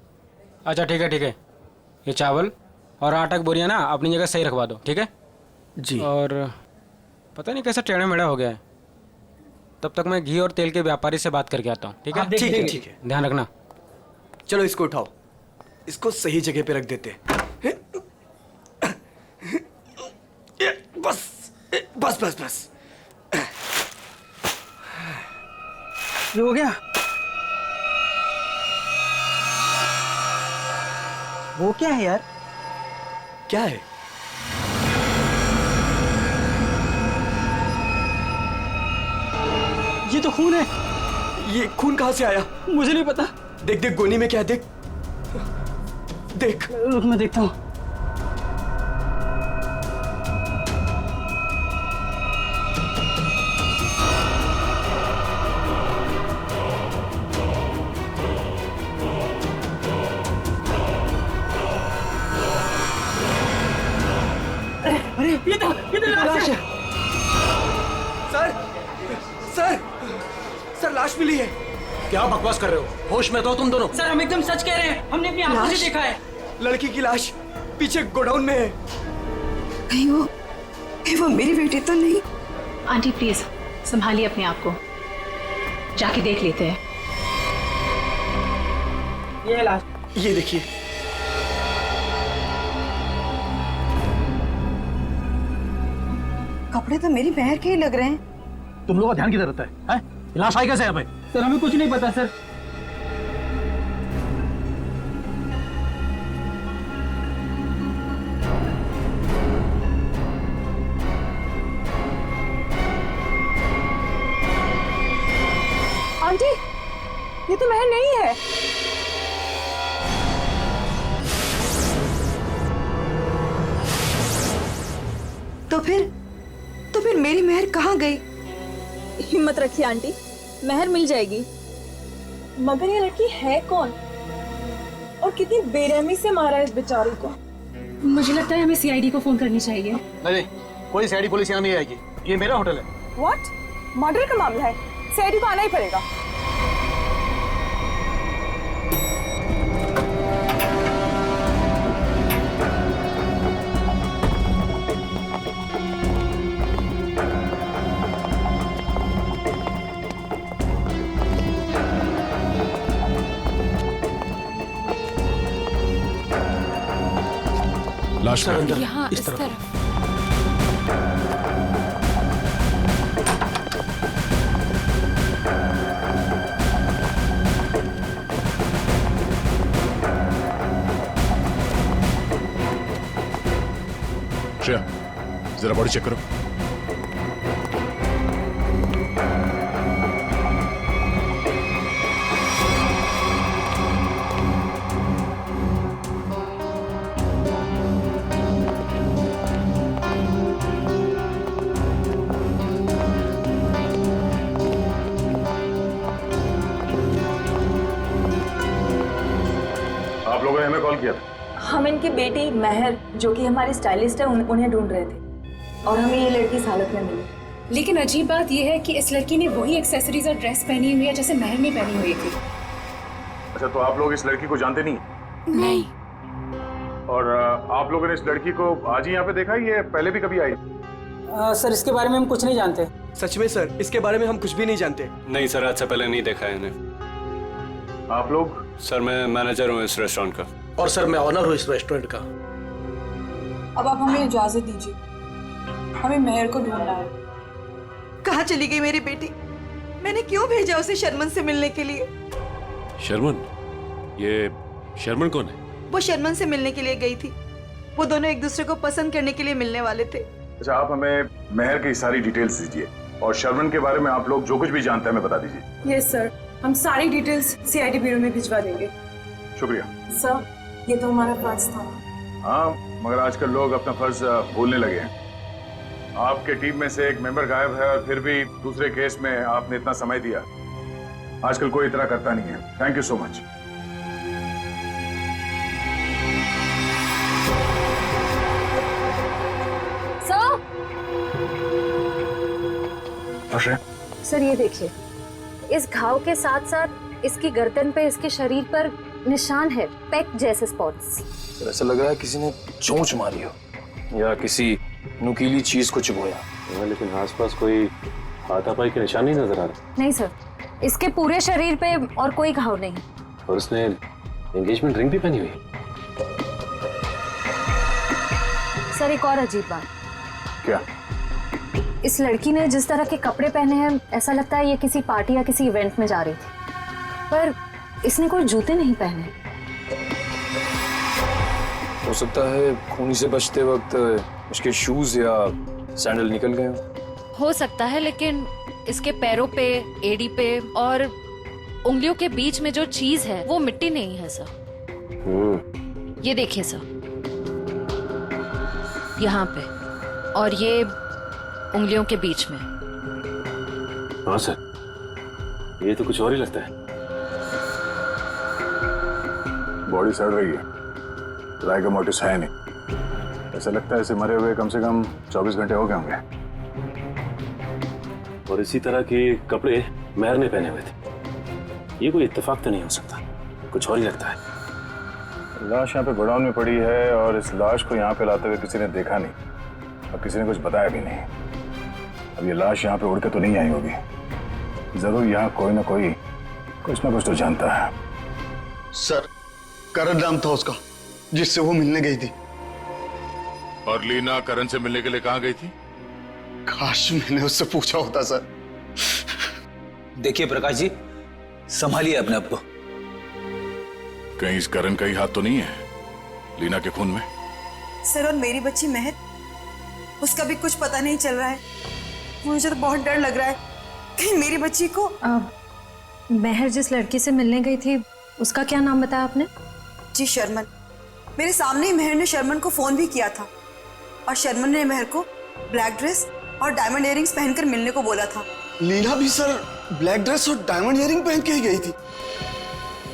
अच्छा ठीक है। ये चावल और आटा की बोरियां ना अपनी जगह सही रखवा दो, ठीक है जी। और पता नहीं कैसा टेढ़ा मेढ़ा हो गया है, तब तक मैं घी और तेल के व्यापारी से बात करके आता हूँ, ठीक है? ठीक है। ध्यान रखना। चलो इसको उठाओ, इसको सही जगह पे रख देते हैं। बस। ये हो गया? वो क्या है यार? क्या है? ये तो खून है। ये खून कहाँ से आया? मुझे नहीं पता। देख गोनी में क्या है, देख। रुक मैं देखता हूँ। अरे ये तो लाश है। सर लाश मिली है। क्या बकवास कर रहे हो? होश में तो तुम दोनों। सर हम एकदम सच कह रहे हैं, हमने अपनी आंखों से देखा है। लड़की की लाश पीछे गोडाउन में है। कहीं वो मेरी बेटी तो नहीं? आंटी प्लीज संभालिए अपने आप को, जाके देख लेते हैं। ये लाश। ये देखिए। कपड़े तो मेरी बहन के ही लग रहे हैं। तुम लोगों का ध्यान किधर रहता है? लाश आई कैसे यहाँ पे? सर हमें कुछ नहीं पता सर। आंटी, ये तो महल नहीं है। तो फिर मेरी मेहर कहाँ गई? हिम्मत रखिए आंटी, महर मिल जाएगी। मगर ये लड़की है कौन और कितनी बेरहमी से मारा है इस बेचारी को? मुझे लगता है हमें सीआईडी को फोन करनी चाहिए। नहीं, कोई सीआईडी पुलिस यहाँ नहीं आएगी, ये मेरा होटल है। व्हाट? मर्डर का मामला है, सीआईडी को आना ही पड़ेगा। लाश अंदर यहाँ इस तरफ। श्रेया जरा बॉडी चेक करो। आप लोगों ने हमें कॉल किया था? हम इनकी बेटी महर, जो कि हमारी स्टाइलिस्ट है, उन्हें ढूंढ रहे थे और हमें ये लड़की इस हालत में मिली। लेकिन अजीब बात यह है कि इस लड़की ने वही एक्सेसरीज और ड्रेस पहनी हुई है जैसे महर ने पहनी हुई थी। अच्छा, तो आप लोग इस लड़की को जानते नहीं? नहीं। और आप लोगों ने इस लड़की को आज ही यहाँ पे देखा, ये पहले भी कभी आई? सर इसके बारे में हम कुछ नहीं जानते। सच में सर, इसके बारे में हम कुछ भी नहीं जानते। नहीं सर, आज से पहले नहीं देखा है इन्हें। आप लोग? सर मैं मैनेजर हूँ इस रेस्टोरेंट का। और सर मैं ऑनर हूँ इस रेस्टोरेंट का। अब आप हमें इजाजत दीजिए। हमें मेहर को ढूंढना है। कहाँ चली गई मेरी बेटी? मैंने क्यों भेजा उसे शर्मन से मिलने के लिए? शर्मन? ये शर्मन कौन है? वो शर्मन से मिलने के लिए गई थी। वो दोनों एक दूसरे को पसंद करने के लिए मिलने वाले थे। अच्छा, आप हमें मेहर की सारी डिटेल्स दीजिए और शर्मन के बारे में आप लोग जो कुछ भी जानते हैं हमें बता दीजिए। यस सर, हम सारी डिटेल्स सीआईडी ब्यूरो में भिजवा देंगे। शुक्रिया सर, ये तो हमारा फर्ज था। हाँ, मगर आजकल लोग अपना फर्ज भूलने लगे हैं। आपके टीम में से एक मेंबर गायब है और फिर भी दूसरे केस में आपने इतना समय दिया। आजकल कोई इतना करता नहीं है। Thank you so much. Sir ये देखिए, इस घाव के साथ साथ इसकी गर्दन पे, इसके शरीर पर निशान है, पेक जैसे स्पॉट्स। ऐसा लग रहा है किसी ने चोंच मारी हो या किसी नुकीली चीज को चुभोया। लेकिन आसपास कोई हाथापाई के निशान नहीं नजर आ रहे। नहीं सर, इसके पूरे शरीर पे और कोई घाव नहीं। और उसने एंगेजमेंट रिंग भी पहनी हुई। सर एक और अजीब बात। क्या? इस लड़की ने जिस तरह के कपड़े पहने हैं, ऐसा लगता है ये किसी पार्टी या किसी इवेंट में जा रही थी, पर इसने कोई जूते नहीं पहने। हो सकता है खूनी से बचते वक्त उसके शूज या सैंडल निकल गए हो सकता है, लेकिन इसके पैरों पे, एड़ी पे और उंगलियों के बीच में जो चीज है वो मिट्टी नहीं है सर। ये देखिए सर, यहाँ पे और ये उंगलियों के बीच में। हाँ सर, ये तो कुछ और ही लगता है। बॉडी सड़ रही है, राइगर मोटिस है नहीं। ऐसा लगता है इसे मरे हुए कम से कम 24 घंटे हो गए होंगे। और इसी तरह के कपड़े मेहर ने पहने हुए थे। ये कोई इत्तेफाक तो नहीं हो सकता, कुछ और ही लगता है। लाश यहाँ पे गोडाउन में पड़ी है और इस लाश को यहाँ पे लाते हुए किसी ने देखा नहीं और किसी ने कुछ बताया भी नहीं। अब ये लाश यहाँ पे उड़ के तो नहीं आई होगी। जरूर यहाँ कोई ना कोई कुछ ना कुछ तो जानता है। सर, करण नाम था उसका जिससे वो मिलने गई थी। और लीना करण से मिलने के लिए कहाँ गई थी? काश मैंने उससे पूछा होता सर। देखिए प्रकाश जी, संभालिए अपने आप को। कहीं इस करण का ही हाथ तो नहीं है लीना के खून में? सर, और मेरी बच्ची मेहर, उसका भी कुछ पता नहीं चल रहा है। मुझे तो बहुत डर लग रहा है कहीं मेरी बच्ची को। मेहर जिस लड़की से मिलने गई थी, उसका क्या नाम बताया आपने? जी शर्मन। मेरे सामने ही मेहर ने शर्मन को फोन भी किया था और शर्मन ने मेहर को ब्लैक ड्रेस और डायमंड इयरिंग्स पहनकर मिलने को बोला था। लीना भी सर ब्लैक ड्रेस और डायमंड इयरिंग पहन के ही गई थी।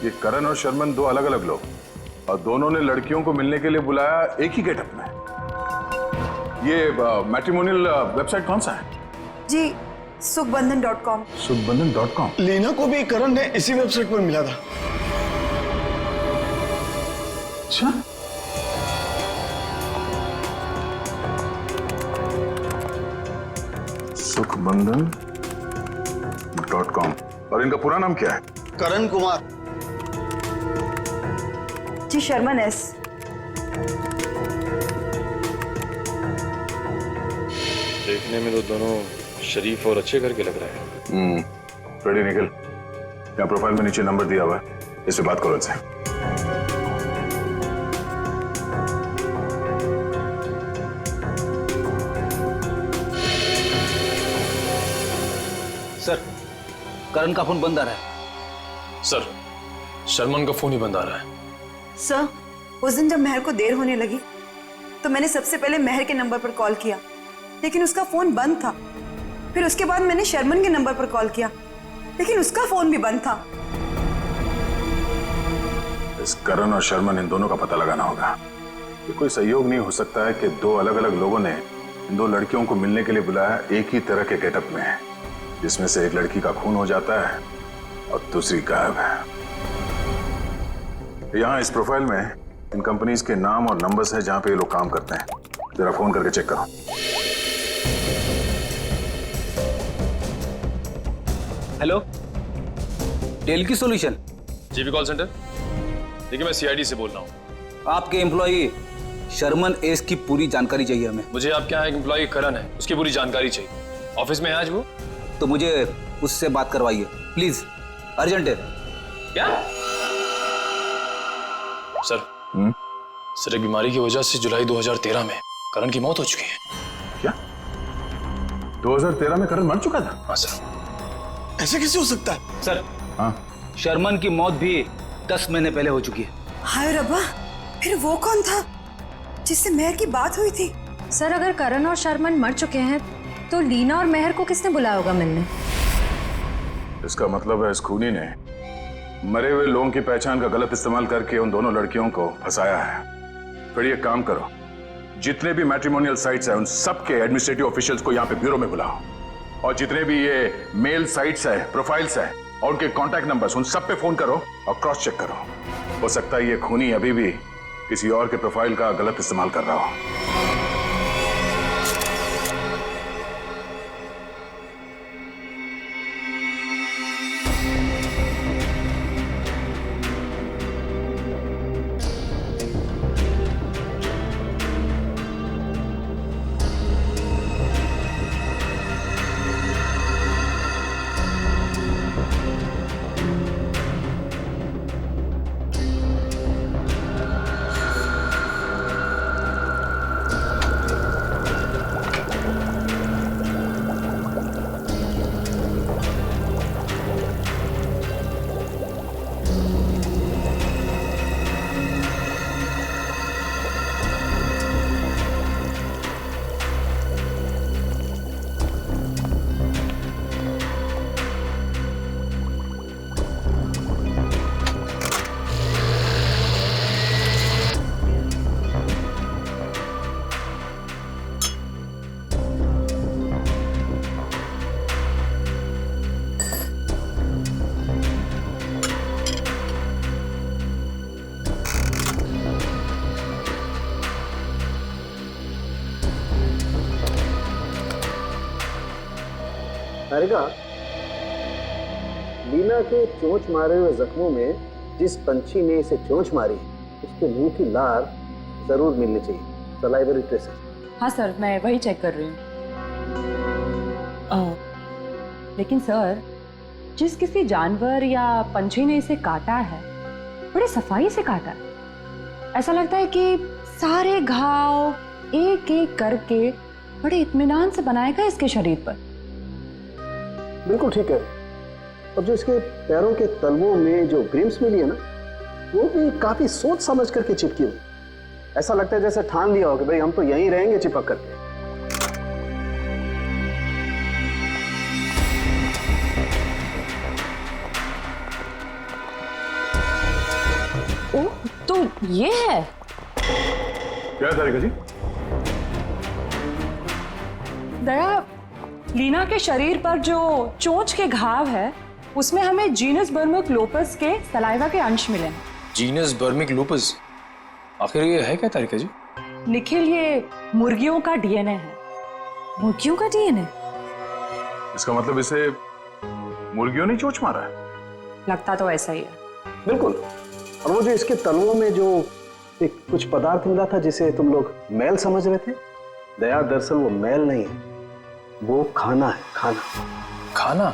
ये करण और शर्मन दो अलग अलग लोग और दोनों ने लड़कियों को मिलने के लिए बुलाया एक ही गेटअप में। ये मैट्रिमोनियल वेबसाइट कौन सा है? जी सुखबंधन.com। सुखबंधन.com। लीना को भी करण ने इसी वेबसाइट पर मिला था। अच्छा, सुखबंधन.com। और इनका पूरा नाम क्या है? करण कुमार। जी शर्मन एस। देखने में तो दोनों शरीफ और अच्छे घर के लग रहे हैं। रेडी निकल। यहाँ प्रोफाइल में नीचे नंबर दिया हुआ है, इससे बात करो इनसे। सर, करण का फोन बंद आ रहा है। सर, शर्मन का फोन ही बंद आ रहा है। सर, उस दिन जब मेहर को देर होने लगी तो मैंने सबसे पहले मेहर के नंबर पर कॉल किया, लेकिन उसका फोन बंद था। फिर उसके बाद मैंने शर्मन के नंबर पर कॉल किया, लेकिन उसका फोन भी बंद था। इस करण और शर्मन, इन दोनों का पता लगाना होगा। ये कोई सहयोग नहीं हो सकता है कि दो अलग अलग लोगों ने इन दो लड़कियों को मिलने के लिए बुलाया एक ही तरह के गेटअप में, जिसमें से एक लड़की का खून हो जाता है और दूसरी गायब है। यहाँ इस प्रोफाइल में इन कंपनीज के नाम और नंबर्स हैं जहां पे ये लोग काम करते हैं। जरा फोन करके चेक करो। हेलो, डेल की सॉल्यूशन। GB call centre. देखिए, मैं सीआईडी से बोल रहा हूँ। आपके एम्प्लॉई शर्मन एस की पूरी जानकारी चाहिए हमें। मुझे आपके यहाँ एक एम्प्लॉय करण है, उसकी पूरी जानकारी चाहिए। ऑफिस में है आज वो? तो मुझे उससे बात करवाइए प्लीज, अर्जेंट है। क्या सर? सर, एक बीमारी की वजह से जुलाई 2013 में करण की मौत हो चुकी है। क्या 2013 में करण मर चुका था? हाँ सर। ऐसे कैसे हो सकता है सर? हाँ, शर्मन की मौत भी 10 महीने पहले हो चुकी है। हाय रब्बा, फिर वो कौन था जिससे मेहर की बात हुई थी? सर, अगर करण और शर्मन मर चुके हैं तो लीना और मेहर को किसने बुलाया होगा मिलने? इसका मतलब है इस खूनी ने मरे हुए लोगों की पहचान का गलत इस्तेमाल करके उन दोनों लड़कियों को फंसाया है। फिर ये काम करो, जितने भी मैट्रिमोनियल साइट्स हैं उन सबके एडमिनिस्ट्रेटिव ऑफिशियल्स को यहाँ पे ब्यूरो में बुलाओ, और जितने भी ये मेल साइट्स है, प्रोफाइल्स है और उनके कॉन्टैक्ट नंबर्स, उन सब पे फोन करो और क्रॉस चेक करो। हो सकता है ये खूनी अभी भी किसी और के प्रोफाइल का गलत इस्तेमाल कर रहा हो। तारिका, लीना के चोंच मारे हुए जख्मों में जिस पंछी ने इसे चोंच मारी उसके मुंह की लार जरूर मिलनी चाहिए, सलाइवरी ट्रेसेस। हाँ सर, मैं वही चेक कर रही हूँ। लेकिन सर, जिस किसी जानवर या पंछी ने इसे काटा है बड़े सफाई से काटा है। ऐसा लगता है कि सारे घाव एक एक करके बड़े इत्मीनान से बनाएगा इसके शरीर पर। बिल्कुल ठीक है। और जो इसके पैरों के तलवों में जो ग्रिम्स मिली है ना, वो भी काफी सोच समझ करके चिपकी हुई। ऐसा लगता है जैसे ठान लिया हो कि भाई हम तो यहीं रहेंगे चिपक करके। ओह, तो ये है। क्या तारिका जी? दया, लीना के शरीर पर जो चोंच के घाव है उसमें हमें जीनस बर्मिक लूपस के सलाइवा के अंश मिले हैं। जीनस बर्मिक लूपस? आखिर ये है क्या तारिका जी? निखिल, ये मुर्गियों का डीएनए है। मुर्गियों का डीएनए? इसका मतलब इसे मुर्गियों ने चोंच मारा है? लगता तो ऐसा ही है। बिल्कुल। और वो जो इसके तलवों में जो एक कुछ पदार्थ मिला था जिसे तुम लोग मैल समझ रहे थे, दया, दरअसल वो मैल नहीं है, वो खाना है। खाना? खाना?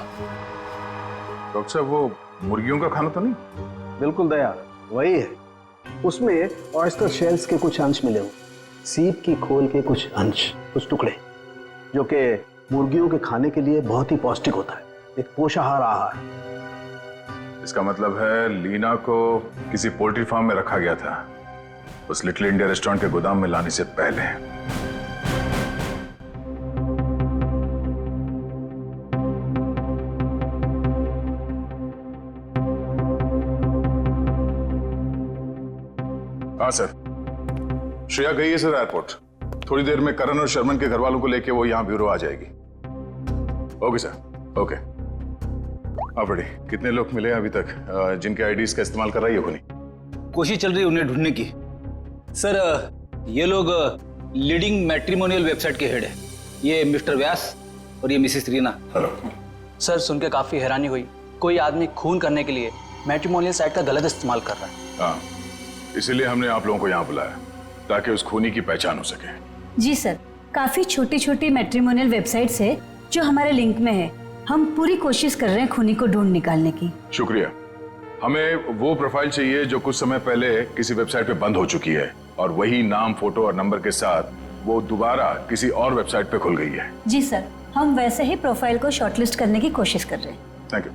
डॉक्टर साहब, वो मुर्गियों का खाना तो नहीं? बिल्कुल दया, वही है। उसमें ऑयस्टर शेल्स के कुछ अंश मिले हुए, सीप की खोल के कुछ अंश, कुछ टुकड़े, जो कि मुर्गियों के खाने के लिए बहुत ही पौष्टिक होता है, एक पोषाहार आहार। इसका मतलब है लीना को किसी पोल्ट्री फार्म में रखा गया था, उस लिटिल इंडिया रेस्टोरेंट के गोदाम में लाने से पहले। हाँ सर, श्रेया गई है सर एयरपोर्ट। थोड़ी देर में करण और शर्मन के घर वालों को लेके वो यहाँ ब्यूरो आ जाएगी। Okay sir, okay. आप रेडी? कितने लोग मिले अभी तक जिनके आईडीज का इस्तेमाल कर रही है खूनी? कोशिश चल रही है उन्हें ढूंढने की। सर, ये लोग लीडिंग मैट्रिमोनियल वेबसाइट के हेड है। ये मिस्टर व्यास और ये मिसेस रीना। हेलो सर, सुन के काफी हैरानी हुई। कोई आदमी खून करने के लिए मैट्रिमोनियल साइट का गलत इस्तेमाल कर रहा है। हाँ, इसीलिए हमने आप लोगों को यहाँ बुलाया। ताकि उस खूनी की पहचान हो सके। जी सर, काफी छोटी छोटी मैट्रिमोनियल वेबसाइट्स है जो हमारे लिंक में है। हम पूरी कोशिश कर रहे हैं खूनी को ढूंढ निकालने की। शुक्रिया। हमें वो प्रोफाइल चाहिए जो कुछ समय पहले किसी वेबसाइट पे बंद हो चुकी है और वही नाम, फोटो और नंबर के साथ वो दोबारा किसी और वेबसाइट पे खुल गई है। जी सर, हम वैसे ही प्रोफाइल को शॉर्टलिस्ट करने की कोशिश कर रहे हैं। Thank you.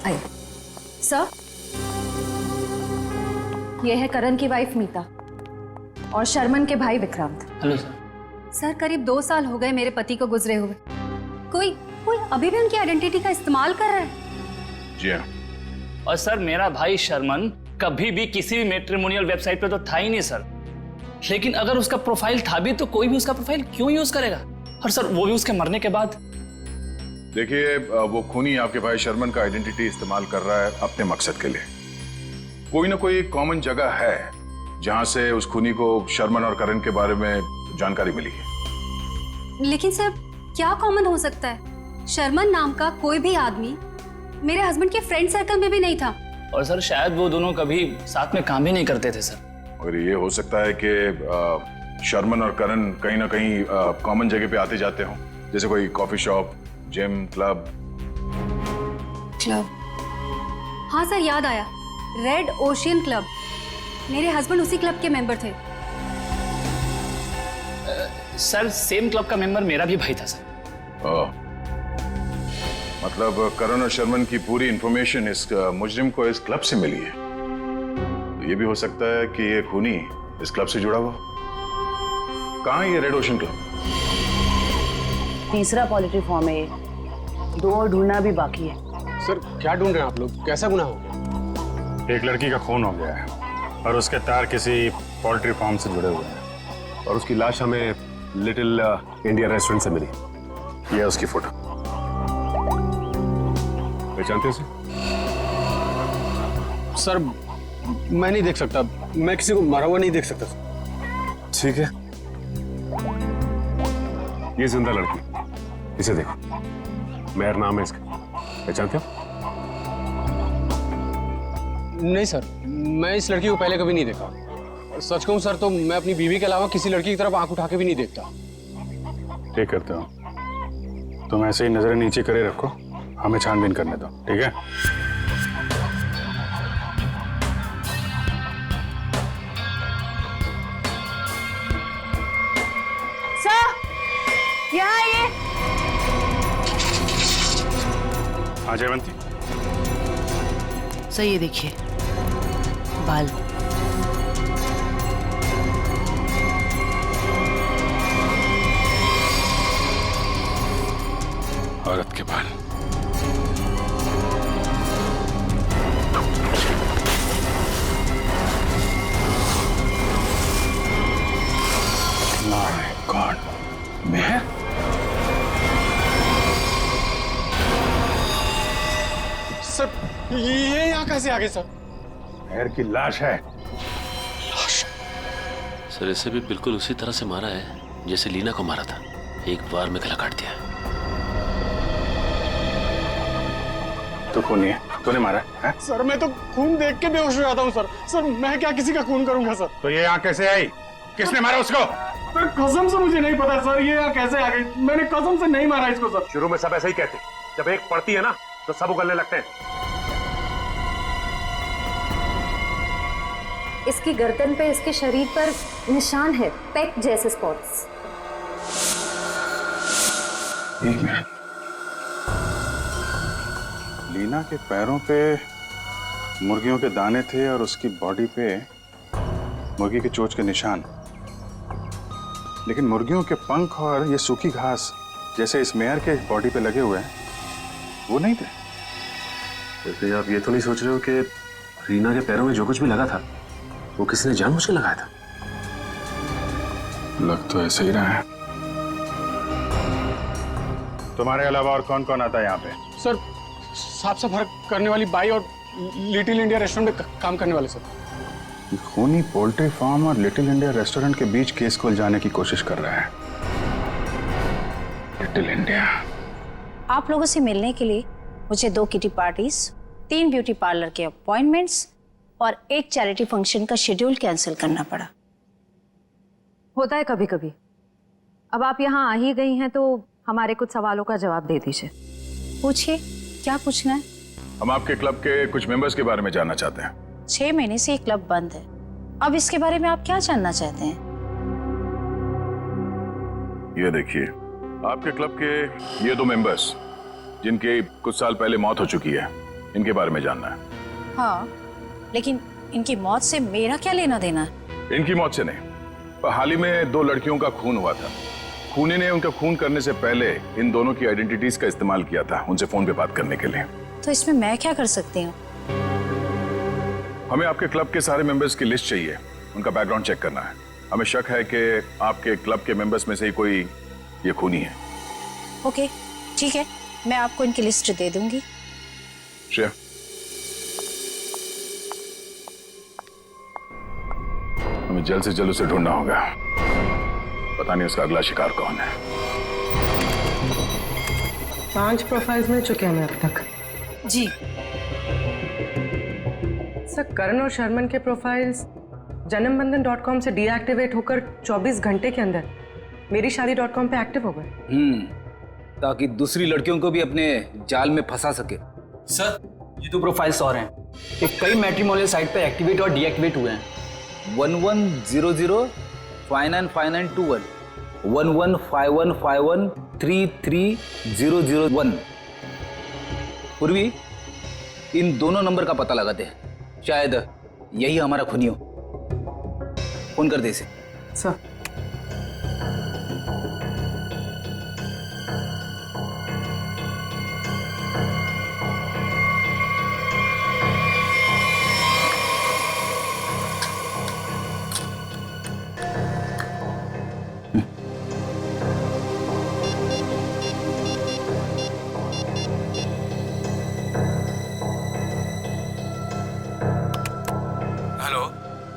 आइए। सर, ये है करण की वाइफ मीता और शर्मन के भाई विक्रांत। Hello sir. सर, करीब 2 साल हो गए मेरे पति को गुजरे हुए। कोई अभी भी उनकी आइडेंटिटी का इस्तेमाल कर रहा है। जी हाँ। और सर, मेरा भाई शर्मन कभी भी किसी भी मैट्रिमोनियल वेबसाइट पे तो था ही नहीं सर। लेकिन अगर उसका प्रोफाइल था भी तो कोई भी उसका प्रोफाइल क्यों यूज करेगा? और सर, वो भी उसके मरने के बाद। देखिए, वो खूनी आपके भाई शर्मन का आइडेंटिटी इस्तेमाल कर रहा है अपने मकसद के लिए। कोई ना कोई कॉमन जगह है जहां से उस खूनी को शर्मन और करण के बारे में जानकारी मिली है। लेकिन सर, क्या कॉमन हो सकता है? शर्मन नाम का कोई भी आदमी मेरे हस्बैंड के फ्रेंड सर्कल में भी नहीं था। और सर, शायद वो दोनों कभी साथ में काम ही नहीं करते थे सर। और ये हो सकता है कि शर्मन और करण कहीं ना कहीं कॉमन जगह पे आते जाते हों, जैसे कोई कॉफी शॉप, जिम, क्लब। हाँ सर, याद आया, रेड ओशियन क्लब। मेरे हस्बैंड उसी क्लब के मेंबर थे। सर, सेम क्लब का मेंबर मेरा भी भाई था सर। मतलब करण और शर्मन की पूरी इंफॉर्मेशन इस मुजरिम को इस क्लब से मिली है। तो ये भी हो सकता है कि ये खूनी इस क्लब से जुड़ा हुआ। कहाँ है ये रेड ओशन क्लब? तीसरा पोल्ट्री फार्म है ये। 2 और ढूंढना भी बाकी है। सर, क्या ढूंढ रहे हैं आप लोग? कैसा गुनाह हो गया? एक लड़की का खून हो गया है और उसके तार किसी पोल्ट्री फार्म से जुड़े हुए हैं। और उसकी लाश हमें लिटिल इंडिया रेस्टोरेंट से मिली। ये है उसकी फोटो। पहचानते हैं सर, मैं नहीं देख सकता। मैं किसी को मरा हुआ नहीं देख सकता। ठीक है, ये जिंदा लड़की, इसे देखो। मेहर नाम है इसका, पहचानते हो? नहीं सर, मैं इस लड़की को पहले कभी नहीं देखा। सच कहूं सर तो मैं अपनी बीवी के अलावा किसी लड़की की तरफ आंख उठा के भी नहीं देखता। ठीक करते हो। तुम ऐसे ही नजरें नीचे करे रखो, हमें छानबीन करने दो, ठीक है? सर, यहाँ आइए। हाँ जयवंती। सर, ये देखिए बाल। औरत के बाल। माय गॉड, मैं? सर, ये यहाँ कैसे आ गए सर? मेहर की लाश है। सर, इसे भी बिल्कुल उसी तरह से मारा है जैसे लीना को मारा था। एक बार में गला काट दिया। तो खूनी है, तूने मारा है? सर, मैं तो खून देख के बेहोश हो जाता हूँ सर। सर, मैं क्या किसी का खून करूंगा सर? तो ये यहाँ कैसे आई? किसने मारा उसको? सर, कसम से मुझे नहीं पता सर, ये यहाँ कैसे आ गई? मैंने कसम से नहीं मारा इसको सर। शुरू में सब ऐसे ही कहते, जब एक पड़ती है ना तो सब उगलने लगते हैं। इसकी गर्दन पे, इसके शरीर पर निशान है, पेक जैसे स्पॉट्स। एक मिनट। लीना के पैरों पे मुर्गियों के दाने थे और उसकी बॉडी पे मुर्गी के चोंच के निशान। लेकिन मुर्गियों के पंख और ये सूखी घास जैसे इस मेयर के बॉडी पे लगे हुए हैं, वो नहीं थे। वैसे आप ये तो नहीं सोच रहे हो कि रीना के पैरों में जो कुछ भी लगा था वो किसी ने जानबूझ के लगाया था? लग तो ऐसे ही रहा है। तुम्हारे अलावा और कौन कौन आता है यहाँ पे? सर, साफ सफाई करने वाली बाई और लिटिल इंडिया रेस्टोरेंट में काम करने वाले सर। खूनी पोल्ट्री फार्म और लिटिल इंडिया रेस्टोरेंट के बीच केस को उलझाने की कोशिश कर रहा है। Little India. आप लोगों से मिलने के लिए मुझे 2 किटी पार्टीज, 3 ब्यूटी पार्लर के अपॉइंटमेंट्स और एक चैरिटी फंक्शन का शेड्यूल कैंसिल करना पड़ा। होता है कभी कभी। अब आप यहाँ आ ही गई हैं तो हमारे कुछ सवालों का जवाब दे दीजिए। पूछिए, क्या पूछना है? हम आपके क्लब के कुछ मेंबर्स के बारे में जानना चाहते हैं। 6 महीने से ये क्लब बंद है, अब इसके बारे में आप क्या जानना चाहते हैं? ये देखिए, आपके क्लब के ये 2 मेंबर्स जिनके कुछ साल पहले मौत हो चुकी है, इनके बारे में जानना है। हाँ, लेकिन इनकी मौत से मेरा क्या लेना देना है? इनकी मौत से नहीं, पर हाल ही में 2 लड़कियों का खून हुआ था। खूनी ने उनका खून करने से पहले इन दोनों की आइडेंटिटीज का इस्तेमाल किया था उनसे फोन पे बात करने के लिए। तो इसमें मैं क्या कर सकती हूँ? हमें आपके क्लब के सारे मेंबर्स की लिस्ट चाहिए, उनका बैकग्राउंड चेक करना है। हमें शक है कि आपके क्लब के मेंबर्स में से ही कोई ये खूनी है। ओके, ठीक है, मैं आपको इनकी लिस्ट दे दूंगी। श्रेया, हमें जल्द से जल्द उसे ढूंढना होगा। पता नहीं उसका अगला शिकार कौन है। 5 प्रोफाइल्स मिल चुके हैं हमें अब तक। जी सर, करण और शर्मन के प्रोफाइल्स जन्मबंधन.com से डीएक्टिवेट होकर 24 घंटे के अंदर मेरीशादी.com पे एक्टिव हो गए। ताकि दूसरी लड़कियों को भी अपने जाल में फंसा सके। सर, ये 2 प्रोफाइल्स और हैं कि कई मैट्रिमोनियल साइट पे एक्टिवेट और डीएक्टिवेट हुए हैं। 1100 595921 115151 33001। पूर्वी, इन दोनों नंबर का पता लगाते हैं, शायद यही हमारा खूनी हो। फोन कर दे इसे। सर,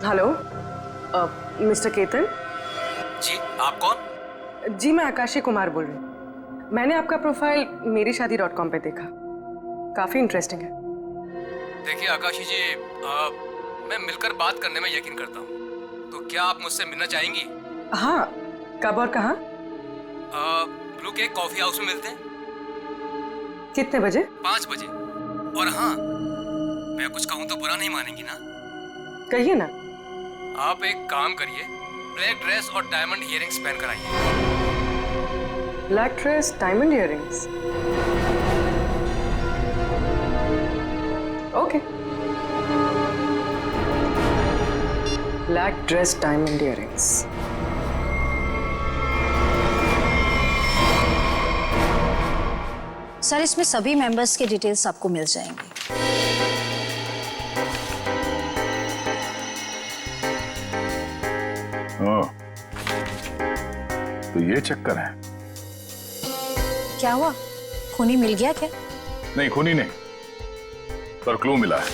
हेलो, मिस्टर केतन जी, आप कौन? जी, मैं आकाशी कुमार बोल रही हूँ। मैंने आपका प्रोफाइल मेरीशादी.com पे देखा, काफी इंटरेस्टिंग है। देखिए आकाशी जी, मैं मिलकर बात करने में यकीन करता हूँ, तो क्या आप मुझसे मिलना चाहेंगी? हाँ, कब और कहाँ? ब्लू केक कॉफी हाउस में मिलते हैं। कितने बजे? 5 बजे। और हाँ, मैं कुछ कहूँ तो बुरा नहीं मानेंगी ना? कहिए ना। आप एक काम करिए, ब्लैक ड्रेस और डायमंड इयररिंग्स पहन कर आइए। Black dress, diamond earrings. Okay. Black dress, diamond earrings. Sir, इसमें सभी मेंबर्स के डिटेल्स आपको मिल जाएंगे। तो ये चक्कर है। क्या हुआ, खूनी मिल गया क्या? नहीं, खूनी नहीं, पर क्लू मिला है।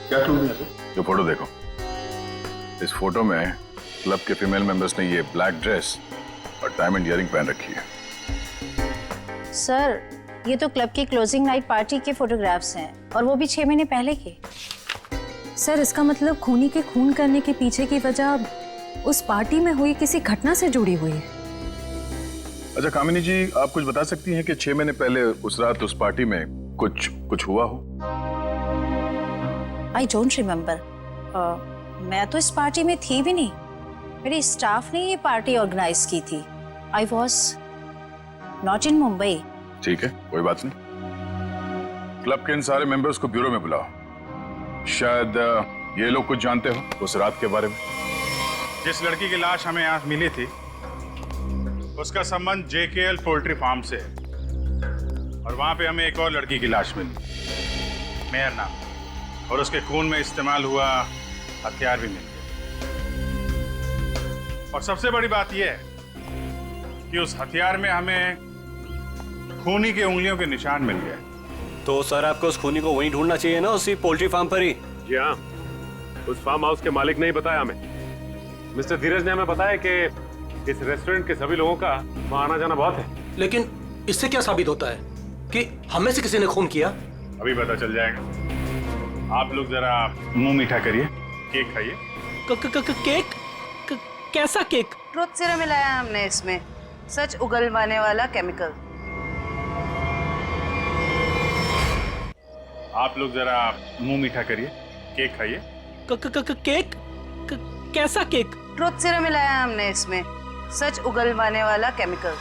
क्या क्लू मिला सर? जो फोटो देखो, इस फोटो में क्लब के फीमेल मेंबर्स ने ये ब्लैक ड्रेस और डायमंड इयररिंग पहन रखी है। सर, ये तो क्लब की क्लोजिंग नाइट पार्टी के फोटोग्राफ्स हैं, और वो भी 6 महीने पहले के। सर, इसका मतलब खूनी के खून करने के पीछे की वजह उस पार्टी में हुई किसी घटना से जुड़ी हुई है। अच्छा कामिनी जी, आप कुछ बता सकती हैं कि 6 महीने पहले उस रात उस पार्टी में कुछ हुआ हो? I don't remember. मैं तो इस पार्टी में थी भी नहीं, मेरे स्टाफ ने ये पार्टी ऑर्गेनाइज की थी। I was not in Mumbai. ठीक है, कोई बात नहीं। क्लब के इन सारे मेंबर्स को ब्यूरो में बुलाओ। शायद ये लोग कुछ जानते हो उस रात के बारे में। जिस लड़की की लाश हमें यहाँ मिली थी, उसका संबंध JKL पोल्ट्री फार्म से है, और वहां पे हमें एक और लड़की की लाश मिली, मेहर नाम, और उसके खून में इस्तेमाल हुआ हथियार भी मिल गया। और सबसे बड़ी बात यह है कि उस हथियार में हमें खूनी के उंगलियों के निशान मिल गए। तो सर, आपको उस खूनी को वहीं ढूंढना चाहिए ना, उसी पोल्ट्री फार्म पर ही। जी हाँ, उस फार्म हाउस के मालिक ने ही बताया हमें। मिस्टर धीरज ने हमें बताया कि इस रेस्टोरेंट के सभी लोगों का वहाँ आना जाना बहुत है। लेकिन इससे क्या साबित होता है कि हमें से किसी ने खून किया? अभी पता चल जाएगा। आप लोग जरा मुंह मीठा करिए, केक खाइए। केक? कैसा केक? ट्रुथ सीरम मिलाया हमने इसमें, सच उगलवाने वाला केमिकल। आप लोग जरा मुंह मीठा करिए, केक खाइए। केक? कैसा केक? ट्रुथ सीरम मिलाया हमने इसमें, सच उगलवाने वाला केमिकल।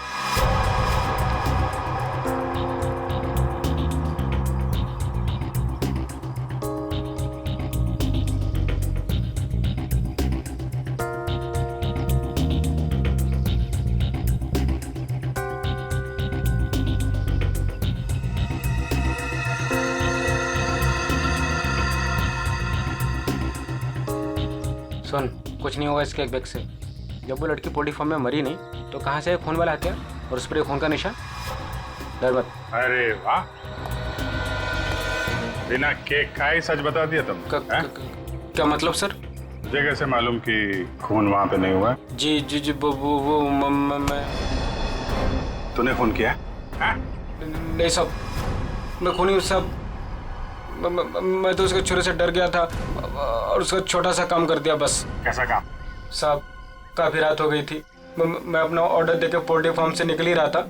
सुन, कुछ नहीं होगा इसके एक बैग से। जब वो लड़की पोल्ट्री फार्म में मरी नहीं तो कहाँ से खून वाला हथियार और उस पर खून का निशान? डर मत। अरे वाह, बिना केक खाए सच बता दिया तुम। क्या मतलब सर? मुझे कैसे मालूम कि खून वहां पे नहीं हुआ? जी जी जी वो मैं। तूने खून किया? नहीं साहब, मैं खूनी हूँ साहब। मैं तो उसके छुरे से डर गया था और उसका छोटा सा काम कर दिया बस। कैसा काम? साहब, काफी रात हो गई थी। मैं अपना ऑर्डर देके पोल्ट्री फार्म से निकल ही रहा था,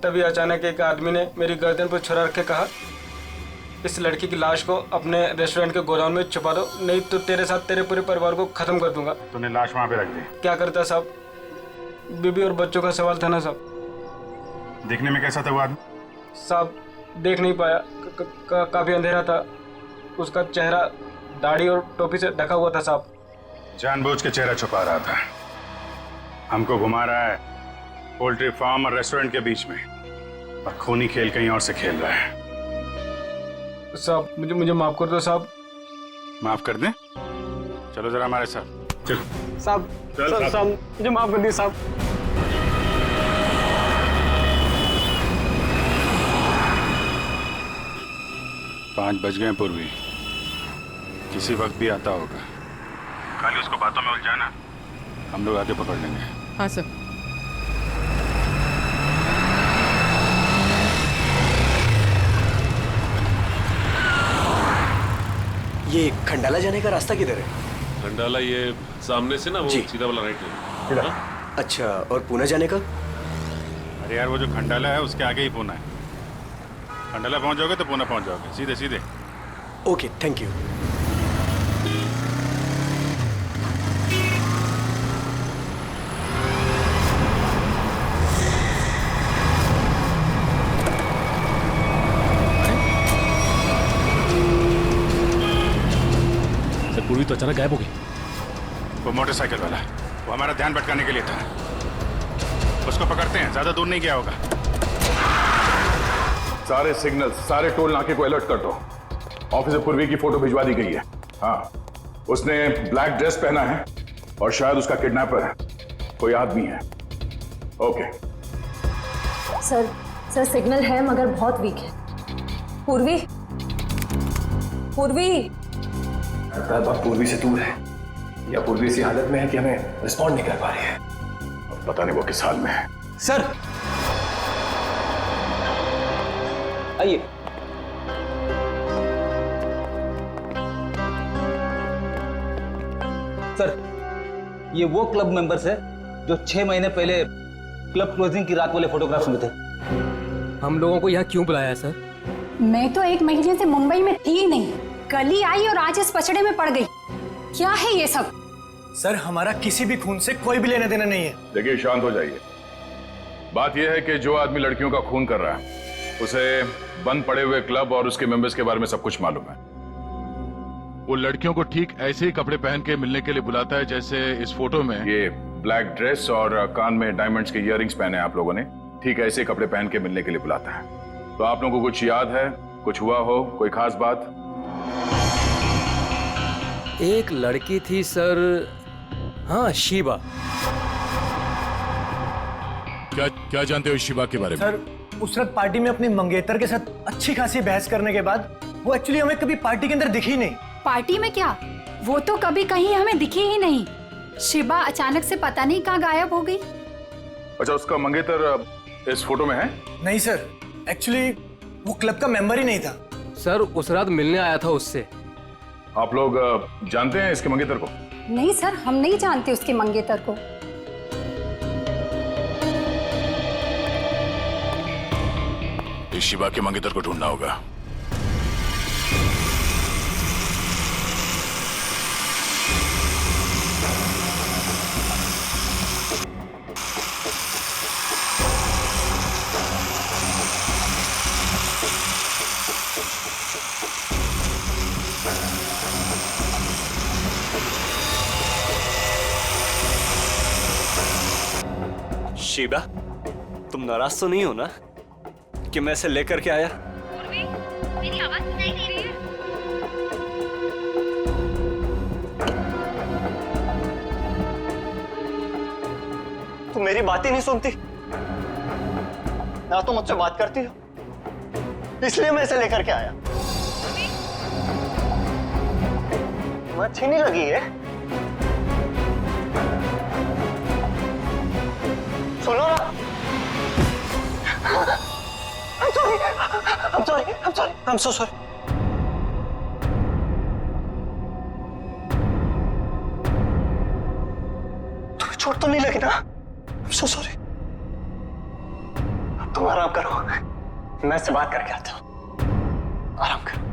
तभी अचानक एक आदमी ने मेरी गर्दन पर छुरा रख के कहा, इस लड़की की लाश को अपने रेस्टोरेंट के गोदाम में छुपा दो, नहीं तो तेरे साथ तेरे पूरे परिवार को खत्म कर दूंगा। तूने लाश वहां पे रख दी? क्या करता साहब, बीबी और बच्चों का सवाल था ना साहब। देखने में कैसा था वो आदमी? साहब, देख नहीं पाया, काफी अंधेरा था। उसका चेहरा दाढ़ी और टोपी से ढका हुआ था साहब। जानबूझ के चेहरा छुपा रहा था, हमको घुमा रहा है पोल्ट्री फार्म और रेस्टोरेंट के बीच में, और खूनी खेल कहीं और से खेल रहा है। साहब, मुझे माफ कर दो साहब। माफ कर दें? चलो जरा हमारे साथ चल। साहब साहब मुझे माफ कर दिए साहब। पाँच बज गए पूर्वी, किसी वक्त भी आता होगा। खाली उसको बातों में उलझाना, हम लोग आके पकड़ लेंगे। हाँ सर। ये खंडाला जाने का रास्ता किधर है? खंडाला ये सामने से ना, वो सीधा वाला राइट ले। अच्छा, और पुणे जाने का? अरे यार, वो जो खंडाला है उसके आगे ही पुणे है। खंडाला पहुंच जाओगे तो पुणे पहुंच जाओगे, सीधे सीधे। Okay, thank you. सर, पूर्वी तो अचानक गायब हो गई। वो मोटरसाइकिल वाला, वो हमारा ध्यान भटकाने के लिए था। उसको पकड़ते हैं, ज्यादा दूर नहीं गया होगा। सारे सिग्नल, सारे टोल नाके को अलर्ट कर दो। ऑफिसर पूर्वी की फोटो भिजवा दी गई है। हाँ, उसने ब्लैक ड्रेस पहना है और शायद उसका किडनैपर कोई आदमी है। ओके सर सिग्नल है मगर बहुत वीक है। पूर्वी बात पूर्वी से दूर है या पूर्वी इसी हालत में है कि हमें रिस्पॉन्ड नहीं कर पा रही है। पता नहीं वो किस हाल में है। सर आइए। सर, ये वो क्लब मेंबर्स है जो 6 महीने पहले क्लब क्लोजिंग की रात वाले फोटोग्राफ्स में थे। हम लोगों को यहाँ क्यों बुलाया है सर? मैं तो 1 महीने से मुंबई में थी ही नहीं, कल ही आई और आज इस पचड़े में पड़ गई। क्या है ये सब? सर, हमारा किसी भी खून से कोई भी लेना देना नहीं है। देखिए, शांत हो जाइए। बात यह है कि जो आदमी लड़कियों का खून कर रहा है उसे बंद पड़े हुए क्लब और उसके मेंबर्स के बारे में सब कुछ मालूम है। वो लड़कियों को ठीक ऐसे ही कपड़े पहन के मिलने के लिए बुलाता है जैसे इस फोटो में। ये ब्लैक ड्रेस और कान में डायमंड्स के इयररिंग्स पहने आप लोगों ने, ठीक ऐसे कपड़े पहन के मिलने के लिए बुलाता है। तो आप लोगों को कुछ याद है, कुछ हुआ हो, कोई खास बात? एक लड़की थी सर, हाँ शिबा। क्या जानते हो शिबा के बारे में? सर, उस रात पार्टी में अपनी मंगेतर के साथ अच्छी खासी बहस करने के बाद वो एक्चुअली हमें कभी पार्टी के अंदर दिखी नहीं। पार्टी में क्या, वो तो कभी कहीं हमें दिखी ही नहीं। शिबा अचानक से पता नहीं कहाँ गायब हो गई। अच्छा, उसका मंगेतर इस फोटो में है? नहीं सर, एक्चुअली वो क्लब का मेंबर ही नहीं था। सर, उस रात मिलने आया था उससे। आप लोग जानते हैं इसके मंगेतर को? नहीं सर, हम नहीं जानते उसके मंगेतर को। अभी शिवा के मंगेतर को ढूंढना होगा। शीबा, तुम नाराज तो नहीं हो ना कि मैं इसे लेकर के आया? मेरी आवाज सुनाई दे रही है? तुम मेरी बात ही नहीं सुनती ना, तो मुझसे बात करती हो, इसलिए मैं इसे लेकर के आया। तुम्हें अच्छी नहीं लगी है? सुनो ना, I'm so sorry. तुम्हें चोट तो नहीं लगी ना? I'm so sorry. अब तुम आराम करो, मैं इससे बात करके आता हूँ। आराम करो।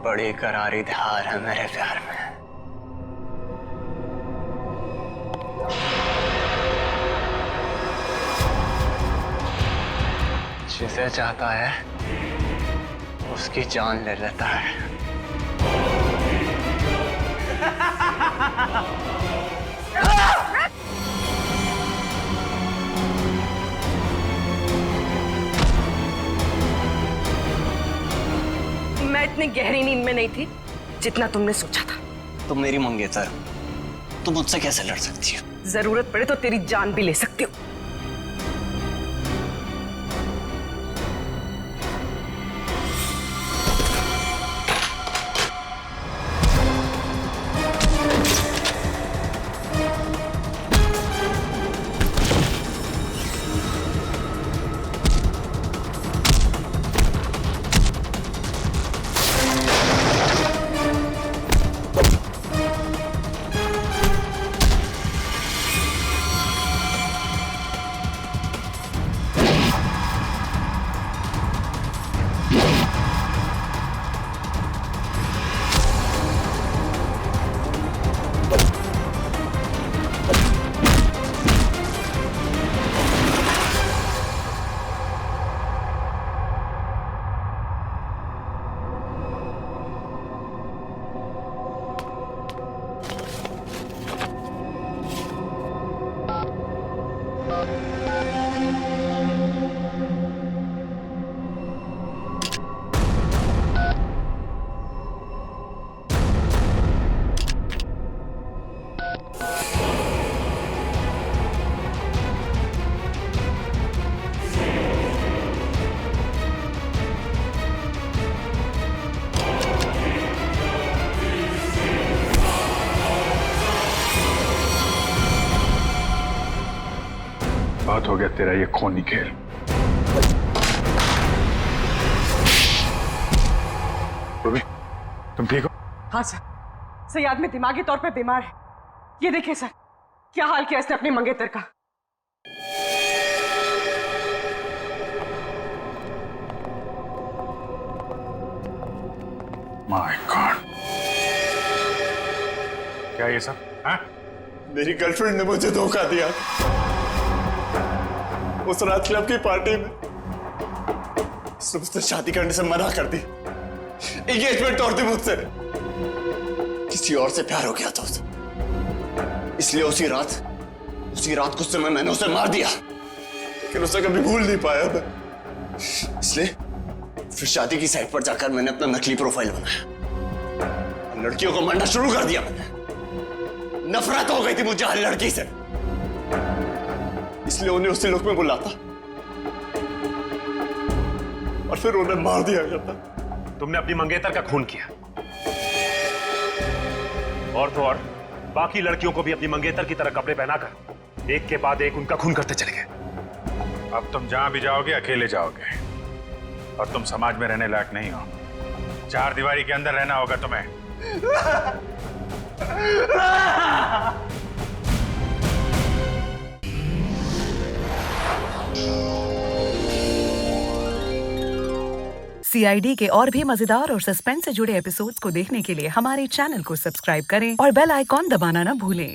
बड़ी करारी धार है मेरे प्यार में। जिसे चाहता है उसकी जान ले लेता है। मैं इतनी गहरी नींद में नहीं थी जितना तुमने सोचा था। तुम मेरी मंगेतर, तुम मुझसे कैसे लड़ सकती हो? जरूरत पड़े तो तेरी जान भी ले सकती हो। बहुत हो गया तेरा ये खूनी खेल। रूबी, तुम ठीक हो? हाँ सर, सयाद में दिमागी तौर पे बीमार है। ये देखिए सर, क्या हाल किया इसने अपनी मंगेतर का। माय गॉड, क्या ये सब? हाँ? मेरी गर्लफ्रेंड ने मुझे धोखा दिया। उस रात क्लब की पार्टी में उसने मुझसे शादी करने से मना कर दी, एंगेजमेंट तोड़ दी मुझसे। किसी और से प्यार हो गया था उसे, इसलिए उसी रात कुछ समय मैंने उसे मार दिया, लेकिन उसे कभी भूल नहीं पाया मैं। इसलिए फिर शादी की साइट पर जाकर मैंने अपना नकली प्रोफाइल बनाया और लड़कियों को मारना शुरू कर दिया मैंने। नफरत हो गई थी मुझे हर लड़की से, इसलिए उन्हें उसी लोक में बुलाता और फिर उन्हें मार दिया करता। तुमने अपनी मंगेतर का खून किया, और तो और बाकी लड़कियों को भी अपनी मंगेतर की तरह कपड़े पहनाकर एक के बाद एक उनका खून करते चले गए। अब तुम जहां भी जाओगे अकेले जाओगे और तुम समाज में रहने लायक नहीं हो। चार दीवारी के अंदर रहना होगा तुम्हें। CID के और भी मजेदार और सस्पेंस से जुड़े एपिसोड्स को देखने के लिए हमारे चैनल को सब्सक्राइब करें और बेल आइकॉन दबाना ना भूलें।